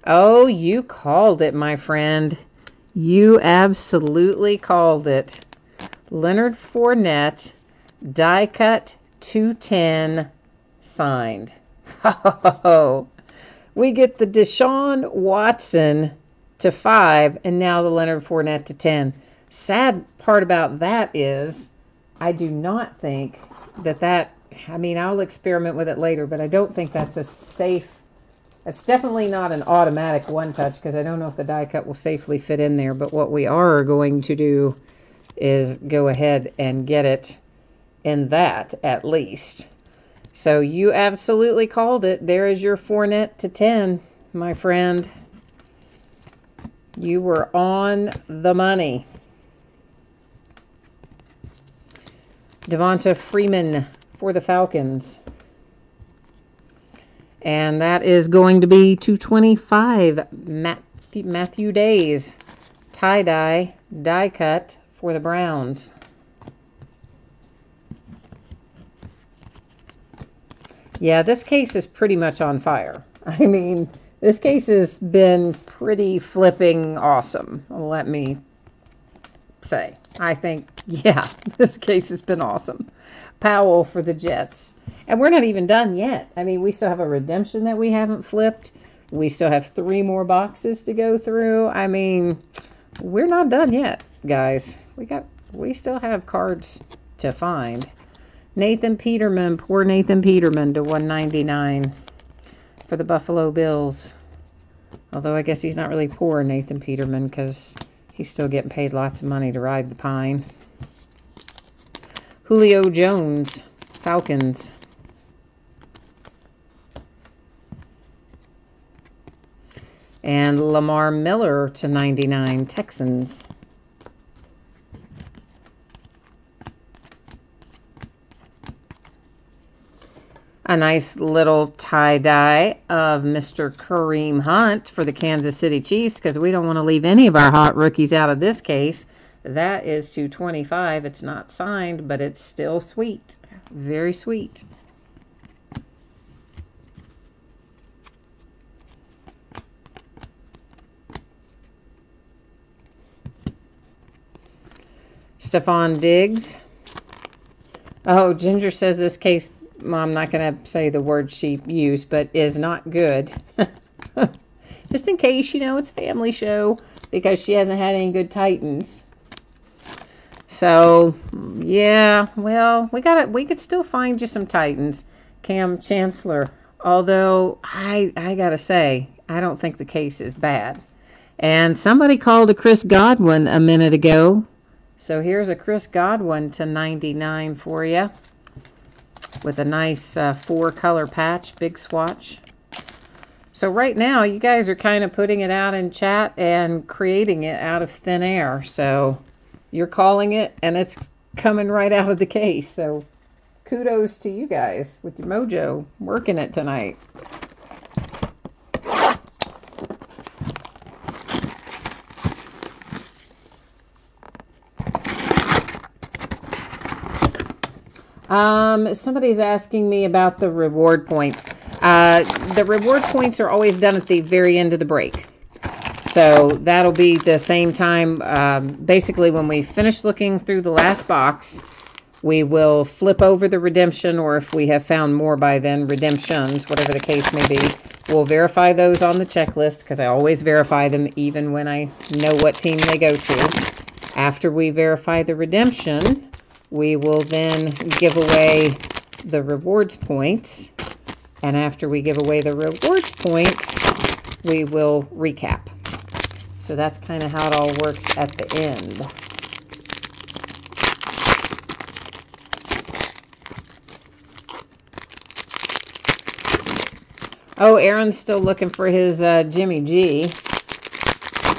Oh, you called it, my friend. You absolutely called it. Leonard Fournette, die cut 210, signed. Oh, we get the Deshaun Watson to 5, and now the Leonard Fournette to 10. Sad part about that is, I do not think that, I mean, I'll experiment with it later, but I don't think that's a safe. It's definitely not an automatic one-touch because I don't know if the die cut will safely fit in there. But what we are going to do is go ahead and get it in that at least. So you absolutely called it. There is your Fournette to 10, my friend. You were on the money. Devonta Freeman for the Falcons. And that is going to be 225. Matthew Days, tie-dye, die cut for the Browns. Yeah, this case is pretty much on fire. I mean, this case has been pretty flipping awesome, let me say. I think, yeah, this case has been awesome. Powell for the Jets. And we're not even done yet. I mean, we still have a redemption that we haven't flipped. We still have 3 more boxes to go through. I mean, we're not done yet, guys. We still have cards to find. Nathan Peterman, poor Nathan Peterman to 199 for the Buffalo Bills. Although I guess he's not really poor, Nathan Peterman, because he's still getting paid lots of money to ride the pine. Julio Jones, Falcons. And Lamar Miller to 99, Texans. A nice little tie-dye of Mr. Kareem Hunt for the Kansas City Chiefs, because we don't want to leave any of our hot rookies out of this case. That is to 25. It's not signed, but it's still sweet. Very sweet. Stephon Diggs. Oh, Ginger says this case, well, I'm not going to say the word she used, but is not good. Just in case, you know, it's a family show because she hasn't had any good Titans. So, yeah, well, we could still find you some Titans, Cam Chancellor. Although I gotta say, I don't think the case is bad. And somebody called a Chris Godwin a minute ago. So here's a Chris Godwin to 99 for you with a nice 4-color patch, big swatch. So right now, you guys are kind of putting it out in chat and creating it out of thin air. So you're calling it, and it's coming right out of the case. So kudos to you guys with your mojo working it tonight. Somebody's asking me about the reward points. The reward points are always done at the very end of the break. So that'll be the same time. Basically, when we finish looking through the last box, we will flip over the redemption, or if we have found more by then, redemptions, whatever the case may be. We'll verify those on the checklist, because I always verify them even when I know what team they go to. After we verify the redemption, we will then give away the rewards points. And after we give away the rewards points, we will recap. So that's kind of how it all works at the end. Oh, Aaron's still looking for his Jimmy G.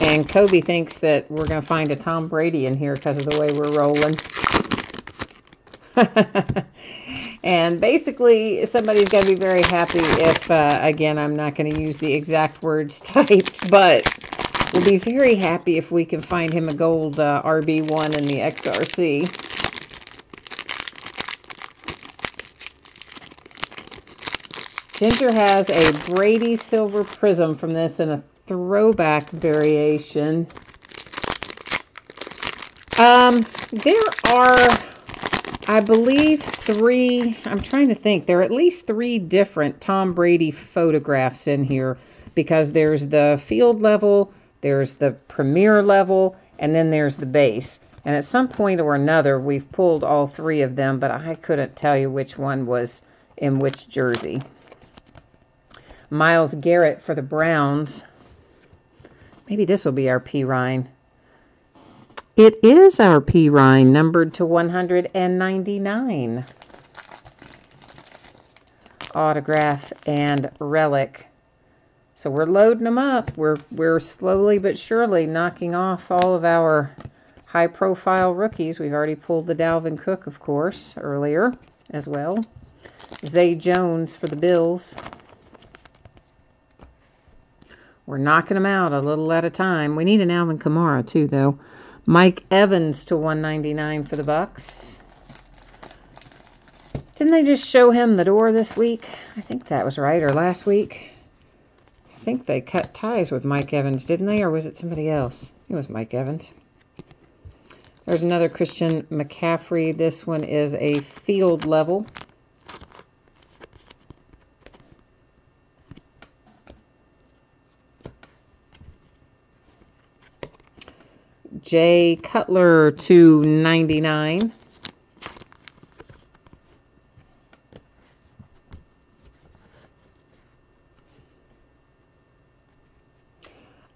And Kobe thinks that we're going to find a Tom Brady in here because of the way we're rolling. And basically, somebody's going to be very happy if, again, I'm not going to use the exact words typed, but we'll be very happy if we can find him a gold RB1 in the XRC. Ginger has a Brady Silver Prism from this in a throwback variation. There are, I believe, 3, I'm trying to think, there are at least 3 different Tom Brady photographs in here, because there's the field level, there's the premier level, and then there's the base. And at some point or another, we've pulled all 3 of them, but I couldn't tell you which one was in which jersey. Myles Garrett for the Browns. Maybe this will be our P. Ryan. It is our P. Ryan, numbered to 199. Autograph and relic. So we're loading them up. We're slowly but surely knocking off all of our high-profile rookies. We've already pulled the Dalvin Cook, of course, earlier as well. Zay Jones for the Bills. We're knocking them out a little at a time. We need an Alvin Kamara, too, though. Mike Evans to 199 for the Bucks. Didn't they just show him the door this week? I think that was right, or last week. I think they cut ties with Mike Evans, didn't they? Or was it somebody else? It was Mike Evans. There's another Christian McCaffrey. This one is a field level. Jay Cutler to 99.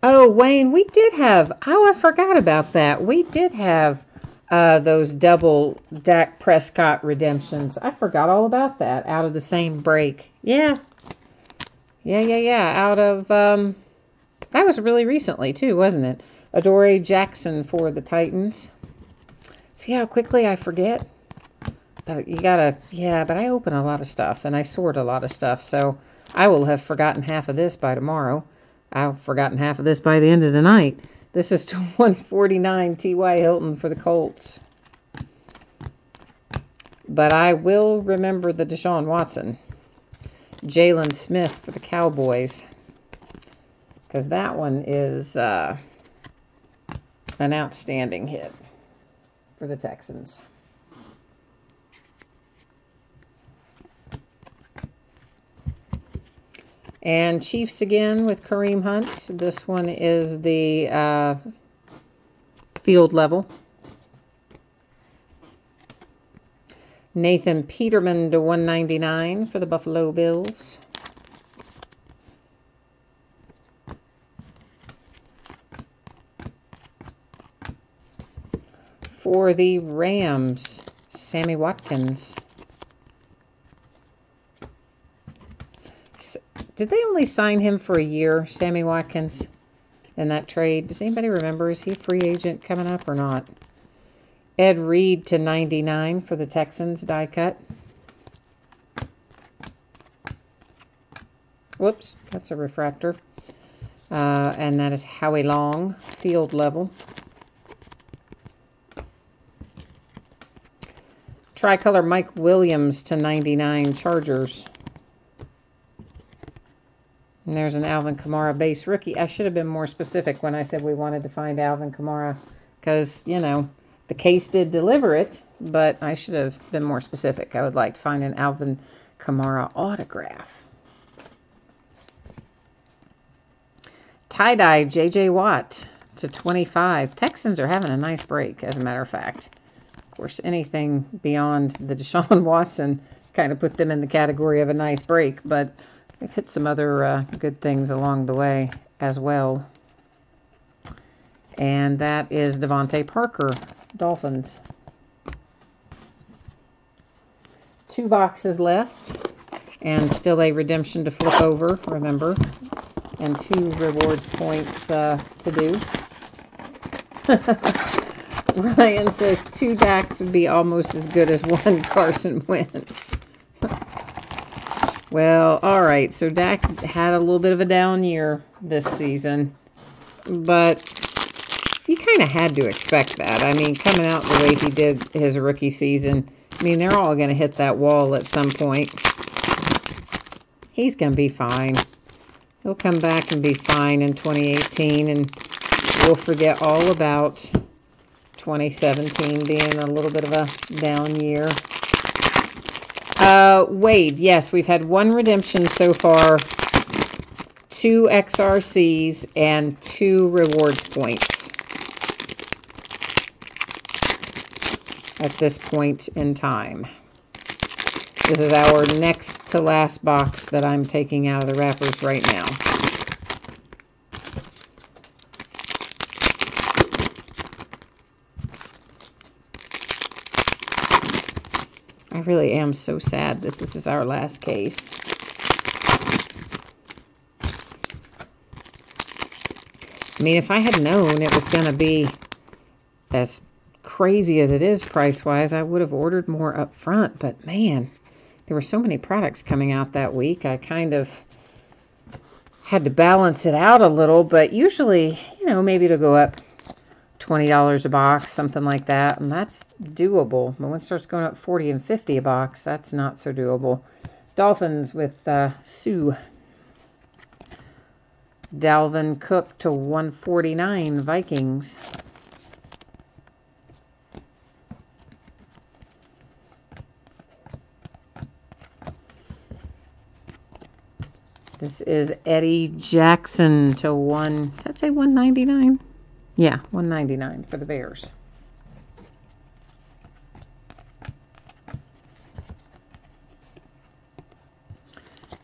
Oh, Wayne, we did have, I forgot about that. We did have those double Dak Prescott redemptions. I forgot all about that out of the same break. Yeah. Out of, that was really recently too, wasn't it? Adoree Jackson for the Titans. See how quickly I forget? But you gotta, yeah, but I open a lot of stuff and I sort a lot of stuff, so I will have forgotten half of this by tomorrow. I'll have forgotten half of this by the end of the night. This is to 149 T.Y. Hilton for the Colts. But I will remember the Deshaun Watson. Jalen Smith for the Cowboys. Because that one is an outstanding hit for the Texans. And Chiefs again with Kareem Hunt. This one is the field level. Nathan Peterman to 199 for the Buffalo Bills. For the Rams, Sammy Watkins. Did they only sign him for a year, Sammy Watkins, in that trade? Does anybody remember? Is he a free agent coming up or not? Ed Reed to 99 for the Texans, die cut. Whoops, that's a refractor. And that is Howie Long, field level. Tricolor Mike Williams to 99, Chargers. And there's an Alvin Kamara base rookie. I should have been more specific when I said we wanted to find Alvin Kamara because, you know, the case did deliver it, but I should have been more specific. I would like to find an Alvin Kamara autograph. Tie-dye J.J. Watt to 25. Texans are having a nice break, as a matter of fact. Of course, anything beyond the Deshaun Watson kind of put them in the category of a nice break, but they've hit some other good things along the way as well. And that is Devontae Parker, Dolphins. 2 boxes left. And still a redemption to flip over, remember. And 2 rewards points to do. Ryan says 2 Dax would be almost as good as 1 Carson Wentz. Well, all right. So Dak had a little bit of a down year this season, but you kind of had to expect that. I mean, coming out the way he did his rookie season, I mean, they're all going to hit that wall at some point. He's going to be fine. He'll come back and be fine in 2018, and we'll forget all about 2017 being a little bit of a down year. Wade, yes, we've had 1 redemption so far, 2 XRCs, and 2 rewards points at this point in time. This is our next to last box that I'm taking out of the wrappers right now. I really am so sad that this is our last case. I mean, if I had known it was going to be as crazy as it is price-wise, I would have ordered more up front. But man, there were so many products coming out that week. I kind of had to balance it out a little. But usually, you know, maybe it'll go up $20 a box, something like that, and that's doable. But when it starts going up $40 and $50 a box, that's not so doable. Dolphins with Sue. Dalvin Cook to 149, Vikings. This is Eddie Jackson to did that say 199? Yeah, 199 for the Bears.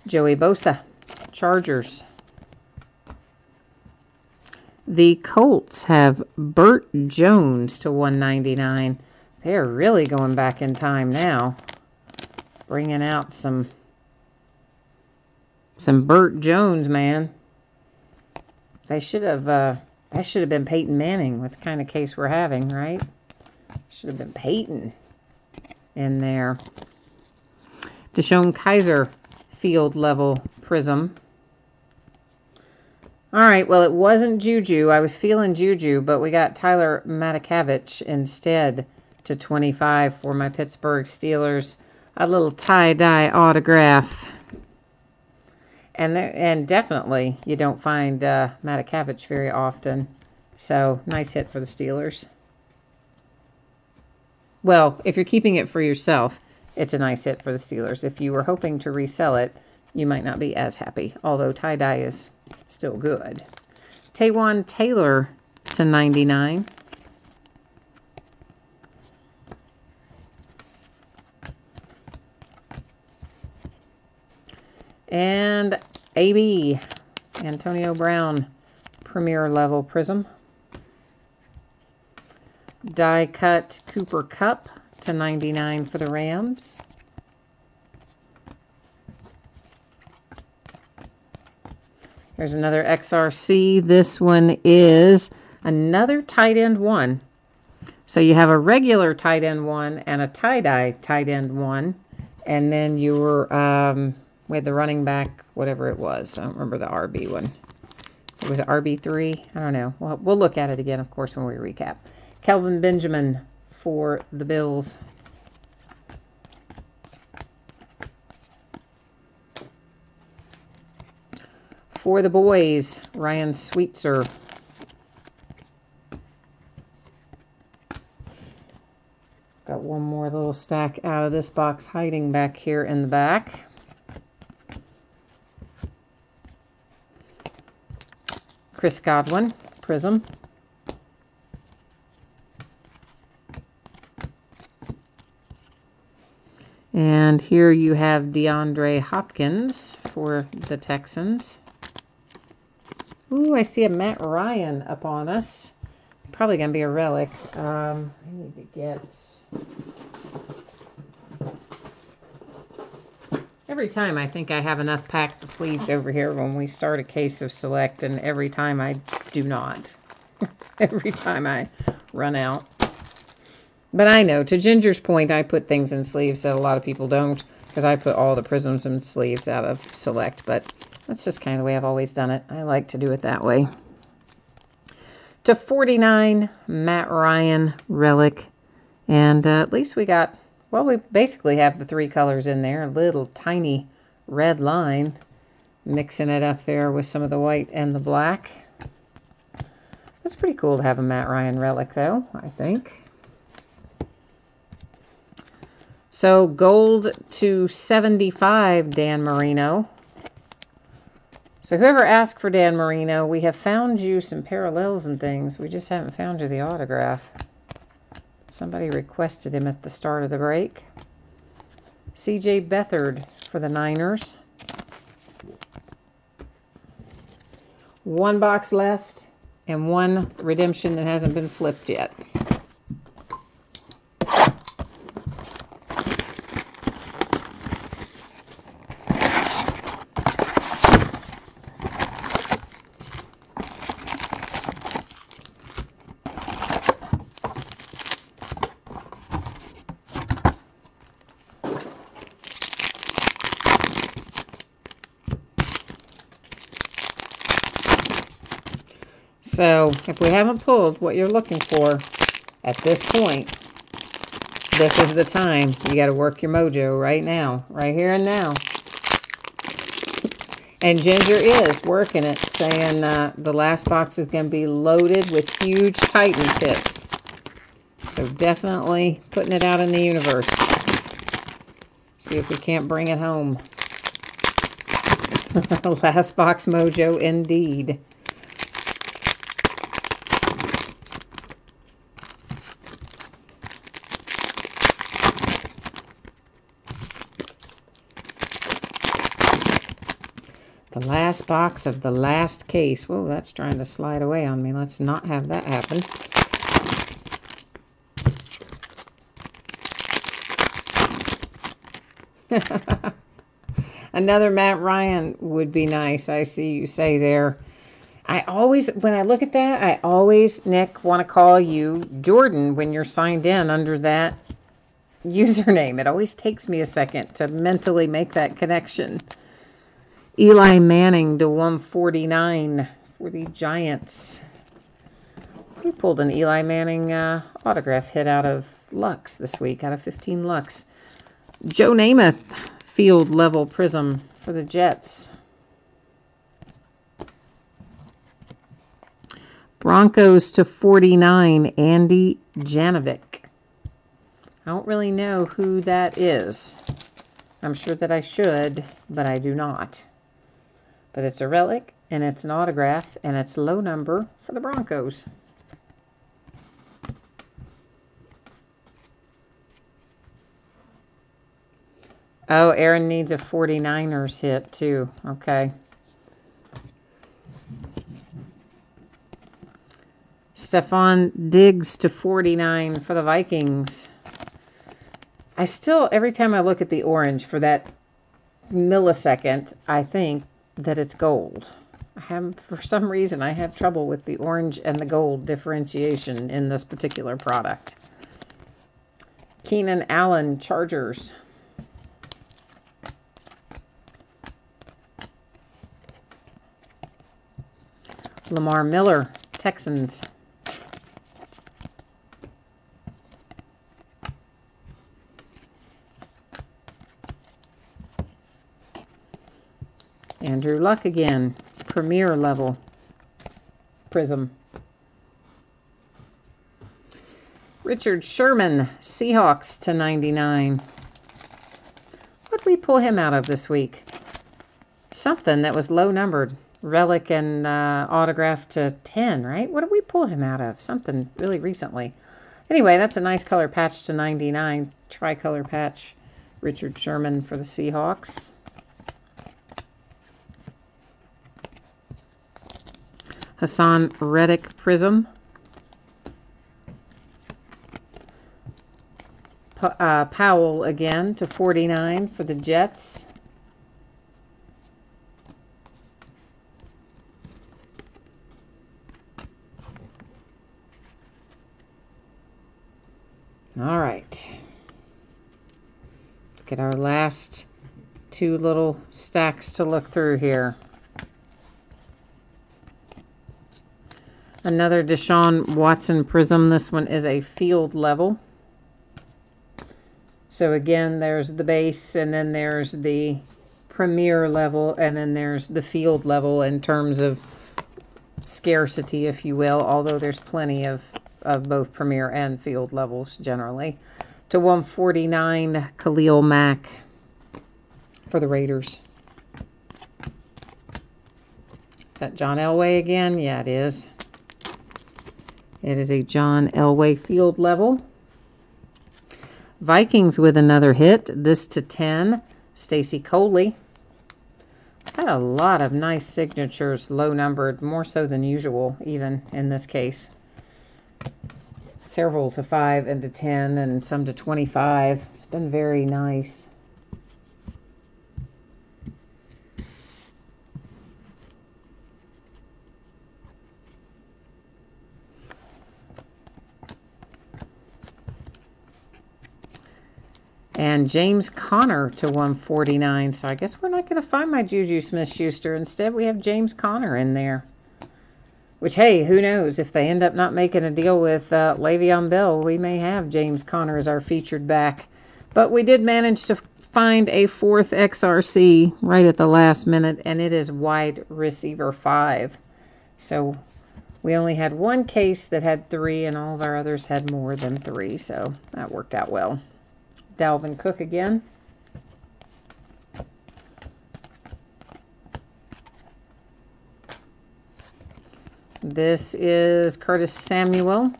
Joey Bosa, Chargers. The Colts have Burt Jones to 199. They're really going back in time now. Bringing out some Burt Jones, man. They should have that should have been Peyton Manning with the kind of case we're having, right? Should have been Peyton in there. Deshaun Kaiser, field level prism. All right, well, it wasn't Juju. I was feeling Juju, but we got Tyler Matakavich instead to 25 for my Pittsburgh Steelers. A little tie-dye autograph. And definitely, you don't find Matakavich very often. So, nice hit for the Steelers. Well, if you're keeping it for yourself, it's a nice hit for the Steelers. If you were hoping to resell it, you might not be as happy. Although tie-dye is still good. Taywan Taylor to 99. And AB, Antonio Brown, Premier Level Prism. Die cut Cooper Kupp to 99 for the Rams. Here's another XRC. This one is another tight end one. So you have a regular tight end one and a tie-dye tight end one. And then you were, we had the running back, whatever it was. I don't remember the RB one. It was RB3. I don't know. Well, we'll look at it again, of course, when we recap. Kelvin Benjamin for the Bills. For the boys, Ryan Sweetser. Got one more little stack out of this box hiding back here in the back. Chris Godwin, Prism. And here you have DeAndre Hopkins for the Texans. Ooh, I see a Matt Ryan up on us. Probably going to be a relic. I need to get... Every time I think I have enough packs of sleeves over here when we start a case of Select, and every time I do not. Every time I run out. But I know, to Ginger's point, I put things in sleeves that a lot of people don't, because I put all the prisms in sleeves out of Select, but that's just kind of the way I've always done it. I like to do it that way. To 49, Matt Ryan, Relic, and at least we got, well, we basically have the three colors in there, a little tiny red line, mixing it up there with some of the white and the black. It's pretty cool to have a Matt Ryan Relic, though, I think. So, gold to 75, Dan Marino. So, whoever asked for Dan Marino, we have found you some parallels and things. We just haven't found you the autograph. Somebody requested him at the start of the break. C.J. Beathard for the Niners. One box left and one redemption that hasn't been flipped yet. So, if we haven't pulled what you're looking for at this point, this is the time. You got to work your mojo right now, right here and now. And Ginger is working it, saying the last box is going to be loaded with huge Titans hits. So, definitely putting it out in the universe. See if we can't bring it home. Last box mojo indeed. The last box of the last case. Whoa, that's trying to slide away on me. Let's not have that happen. Another Matt Ryan would be nice. I see you say there. I always, when I look at that, I always, Nick, want to call you Jordan when you're signed in under that username. It always takes me a second to mentally make that connection. Eli Manning to 149 for the Giants. We pulled an Eli Manning autograph hit out of Lux this week, out of 15 Lux. Joe Namath, field level prism for the Jets. Broncos to 49, Andy Janovic. I don't really know who that is. I'm sure that I should, but I do not. But it's a relic, and it's an autograph, and it's low number for the Broncos. Oh, Aaron needs a 49ers hit too. Okay. Stefon Diggs to 49 for the Vikings. I still, every time I look at the orange for that millisecond, I think that it's gold. For some reason, I have trouble with the orange and the gold differentiation in this particular product. Keenan Allen, Chargers. Lamar Miller, Texans. Andrew Luck again, Premier level, Prism. Richard Sherman, Seahawks to 99. What did we pull him out of this week? Something that was low numbered. Relic and autograph to 10, right? What did we pull him out of? Something really recently. Anyway, that's a nice color patch to 99. Tricolor patch. Richard Sherman for the Seahawks. Hassan Reddick Prism. Powell again to 49 for the Jets. All right. Let's get our last two little stacks to look through here. Another Deshaun Watson Prism. This one is a field level. So again, there's the base, and then there's the Premier level, and then there's the field level in terms of scarcity, if you will, although there's plenty of both Premier and field levels generally. To 149, Khalil Mack for the Raiders. Is that John Elway again? Yeah, it is. It is a John Elway field level. Vikings with another hit. This to 10, Stacy Coley. Had a lot of nice signatures, low numbered, more so than usual even in this case. Several to 5 and to 10 and some to 25. It's been very nice. And James Conner to 149. So I guess we're not going to find my Juju Smith-Schuster. Instead, we have James Conner in there. Which, hey, who knows? If they end up not making a deal with Le'Veon Bell, we may have James Conner as our featured back. But we did manage to find a fourth XRC right at the last minute, and it is wide receiver 5. So we only had one case that had 3, and all of our others had more than 3. So that worked out well. Dalvin Cook again. This is Curtis Samuel.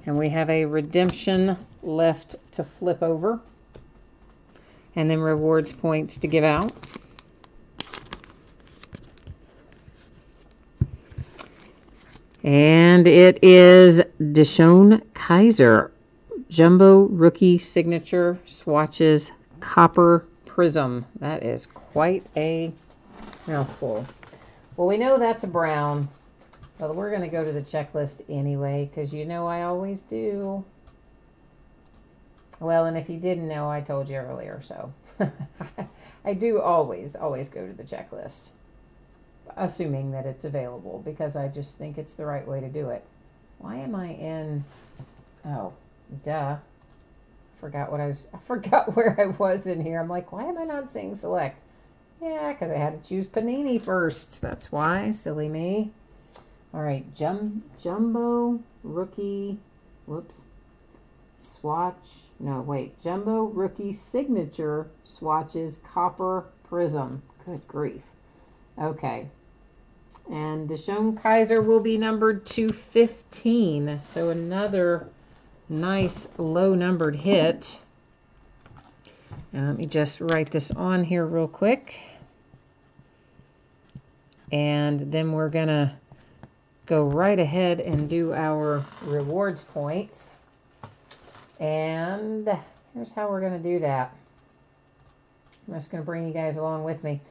And we have a redemption left to flip over. And then rewards points to give out. And it is Deshaun Kaiser. Jumbo Rookie Signature Swatches Copper Prism. That is quite a mouthful. Well, we know that's a brown, but we're going to go to the checklist anyway, because you know I always do. Well, and if you didn't know, I told you earlier, so I do always go to the checklist, assuming that it's available, because I just think it's the right way to do it. Why am I in... Oh... Duh. I forgot where I was in here. I'm like, why am I not saying select? Yeah, because I had to choose Panini first. That's why. Silly me. All right. Jumbo Rookie. Whoops. Swatch. No, wait. Jumbo Rookie Signature Swatches Copper Prism. Good grief. Okay. And Deshaun Kaiser will be numbered 215. So another... nice low numbered hit. And let me just write this on here real quick. And then we're going to go right ahead and do our rewards points. And here's how we're going to do that. I'm just going to bring you guys along with me.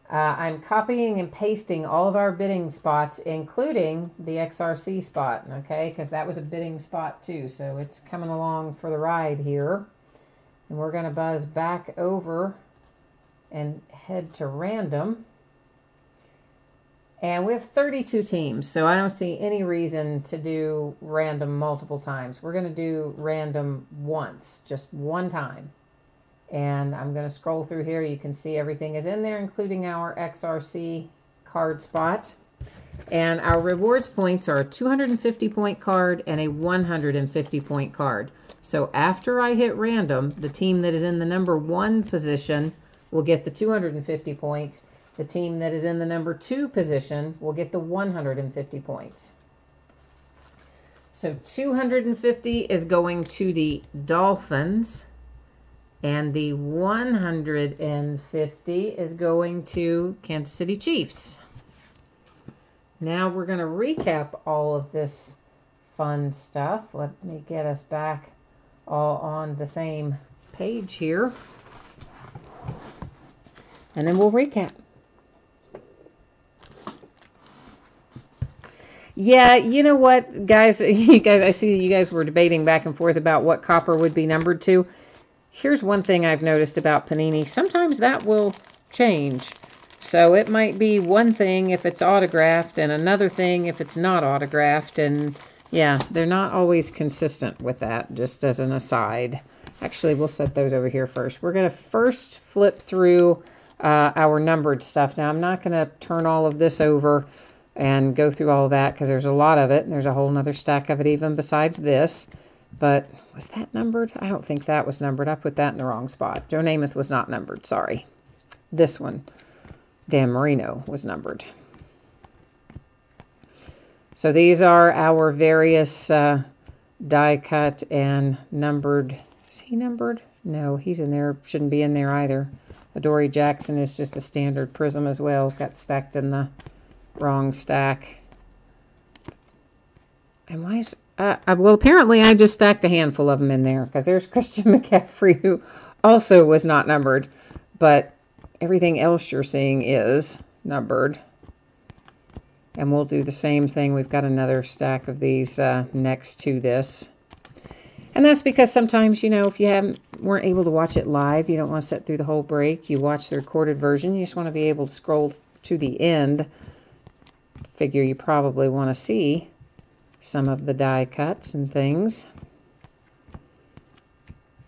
I'm copying and pasting all of our bidding spots, including the XRC spot, okay? Because that was a bidding spot too, so it's coming along for the ride here. And we're going to buzz back over and head to random. And we have 32 teams, so I don't see any reason to do random multiple times. We're going to do random once, just one time. And I'm going to scroll through here. You can see everything is in there, including our XRC card spot. And our rewards points are a 250 point card and a 150 point card. So after I hit random, the team that is in the number 1 position will get the 250 points. The team that is in the number 2 position will get the 150 points. So 250 is going to the Dolphins, and the 150 is going to Kansas City Chiefs. Now we're going to recap all of this fun stuff. Let me get us back all on the same page here. And then we'll recap. Yeah, you know what, guys? I see you guys were debating back and forth about what copper would be numbered to. Here's one thing I've noticed about Panini. Sometimes that will change. So it might be one thing if it's autographed and another thing if it's not autographed. And yeah, they're not always consistent with that, just as an aside. Actually, we'll set those over here first. We're going to first flip through our numbered stuff. Now, I'm not going to turn all of this over and go through all that because there's a lot of it. And there's a whole nother stack of it even besides this. But was that numbered? I don't think that was numbered. I put that in the wrong spot. Joe Namath was not numbered. Sorry. This one, Dan Marino, was numbered. So these are our various die cut and numbered. Is he numbered? No, he's in there. Shouldn't be in there either. Adoree Jackson is just a standard prism as well. Got stacked in the wrong stack. And why is... well, apparently I just stacked a handful of them in there because there's Christian McCaffrey, who also was not numbered. But everything else you're seeing is numbered. And we'll do the same thing. We've got another stack of these next to this. And that's because sometimes, you know, if you weren't able to watch it live, you don't want to sit through the whole break. You watch the recorded version. You just want to be able to scroll to the end. Figure you probably want to see some of the die cuts and things.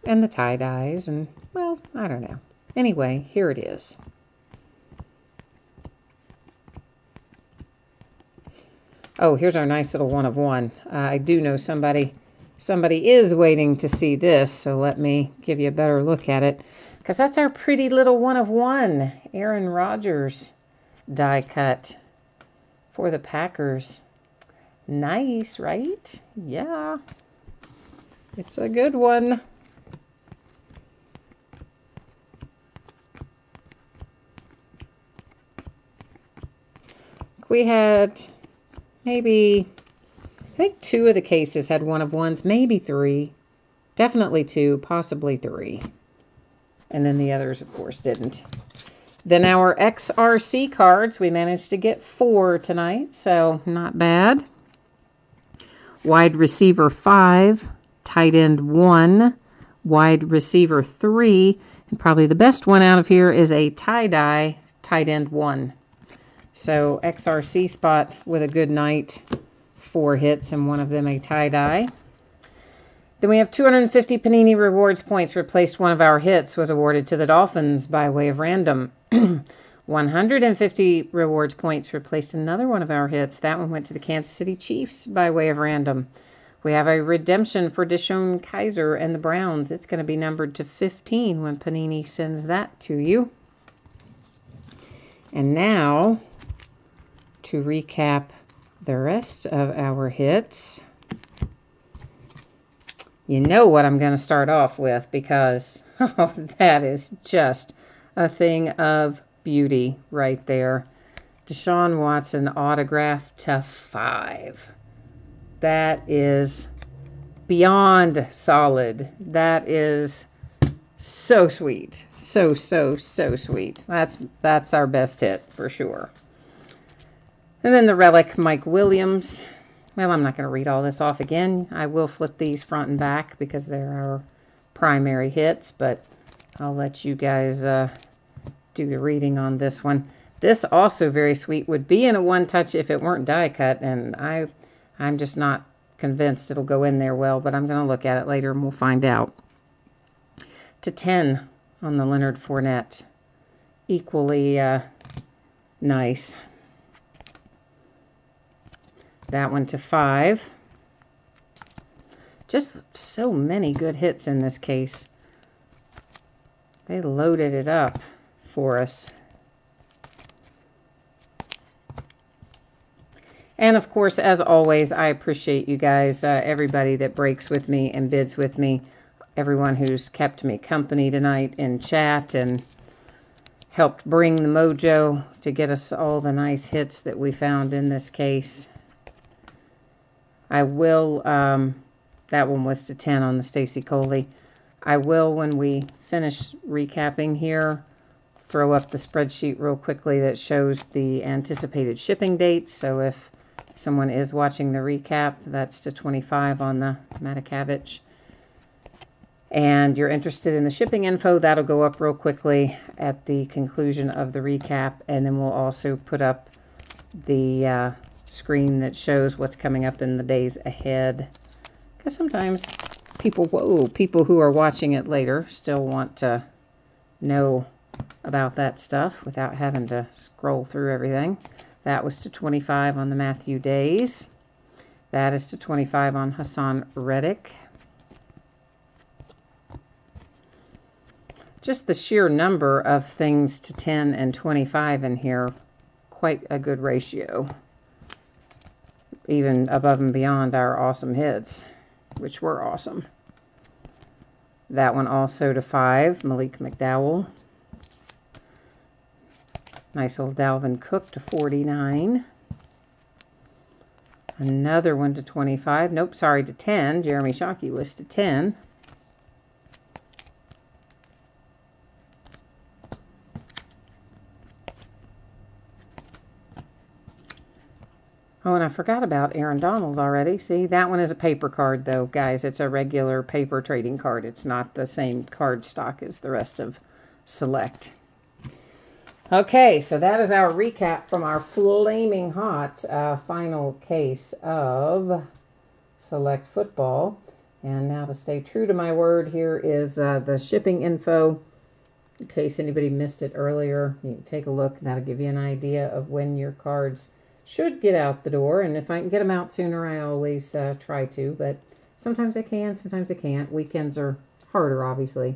And the tie-dyes and, well, I don't know. Anyway, here it is. Oh, here's our nice little one of one. I do know somebody is waiting to see this, so let me give you a better look at it. Because that's our pretty little one of one. Aaron Rodgers die cut for the Packers. Nice, right? Yeah. It's a good one. We had maybe, I think 2 of the cases had one of ones, maybe 3. Definitely 2, possibly 3. And then the others, of course, didn't. Then our XRC cards, we managed to get 4 tonight, so not bad. Wide receiver 5, tight end 1, wide receiver 3, and probably the best one out of here is a tie-dye tight end 1. So XRC spot with a good night, 4 hits, and one of them a tie-dye. Then we have 250 Panini Rewards points replaced one of our hits, was awarded to the Dolphins by way of random. 150 rewards points replaced another one of our hits. That one went to the Kansas City Chiefs by way of random. We have a redemption for DeShone Kizer and the Browns. It's going to be numbered to 15 when Panini sends that to you. And now, to recap the rest of our hits, you know what I'm going to start off with because Oh, that is just a thing of beauty right there. Deshaun Watson autograph to 5. That is beyond solid. That is so sweet. So sweet. That's our best hit for sure. And then the relic, Mike Williams. Well, I'm not going to read all this off again. I will flip these front and back because they're our primary hits, but I'll let you guys do the reading on this one. This also very sweet. Would be in a one-touch if it weren't die cut, and I'm just not convinced it'll go in there well, but I'm going to look at it later and we'll find out. To 10 on the Leonard Fournette. Equally nice. That one to 5. Just so many good hits in this case. They loaded it up for us. And of course, as always, I appreciate you guys, everybody that breaks with me and bids with me, everyone who's kept me company tonight in chat and helped bring the mojo to get us all the nice hits that we found in this case. I will, that one was to 10 on the Stacy Coley. I will, when we finish recapping here, throw up the spreadsheet real quickly that shows the anticipated shipping dates. So if someone is watching the recap, that's to 25 on the Matakavich. And you're interested in the shipping info, that'll go up real quickly at the conclusion of the recap. And then we'll also put up the screen that shows what's coming up in the days ahead. Because sometimes people who are watching it later still want to know about that stuff without having to scroll through everything. That was to 25 on the Matthew Days. That is to 25 on Hassan Reddick. Just the sheer number of things to 10 and 25 in here, quite a good ratio. Even above and beyond our awesome hits, which were awesome. That one also to 5, Malik McDowell. Nice old Dalvin Cook to 49. Another one to 25. Nope, sorry, to 10. Jeremy Shockey was to 10. Oh, and I forgot about Aaron Donald already. See, that one is a paper card, though, guys. It's a regular paper trading card. It's not the same card stock as the rest of Select. Okay, so that is our recap from our flaming hot final case of Select Football. And now to stay true to my word, here is the shipping info. In case anybody missed it earlier, you can take a look. That'll give you an idea of when your cards should get out the door. And if I can get them out sooner, I always try to. But sometimes I can, sometimes I can't. Weekends are harder, obviously.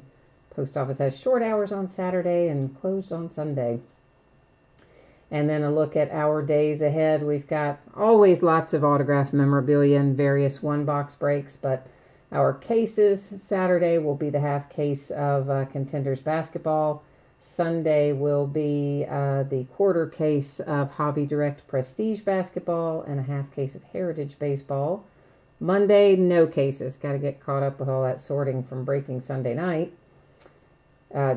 Post office has short hours on Saturday and closed on Sunday. And then a look at our days ahead. We've got always lots of autograph memorabilia and various one-box breaks, but our cases, Saturday will be the half case of Contenders basketball. Sunday will be the quarter case of Hobby Direct Prestige basketball and a half case of Heritage baseball. Monday, no cases. Got to get caught up with all that sorting from breaking Sunday night.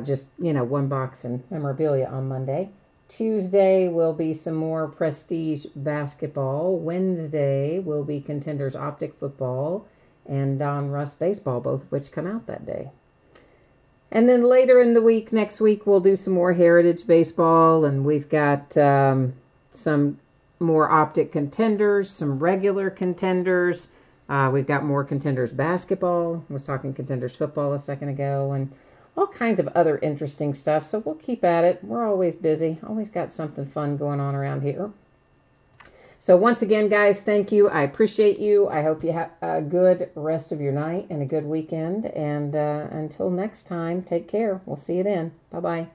Just, one box and memorabilia on Monday. Tuesday will be some more Prestige basketball. Wednesday will be Contenders Optic football and Don Russ baseball, both of which come out that day. And then later in the week, next week, we'll do some more Heritage baseball, and we've got some more Optic Contenders, some regular Contenders. We've got more Contenders basketball. I was talking Contenders football a second ago, and all kinds of other interesting stuff. So we'll keep at it. We're always busy. Always got something fun going on around here. So once again, guys, thank you. I appreciate you. I hope you have a good rest of your night and a good weekend. And until next time, take care. We'll see you then. Bye-bye.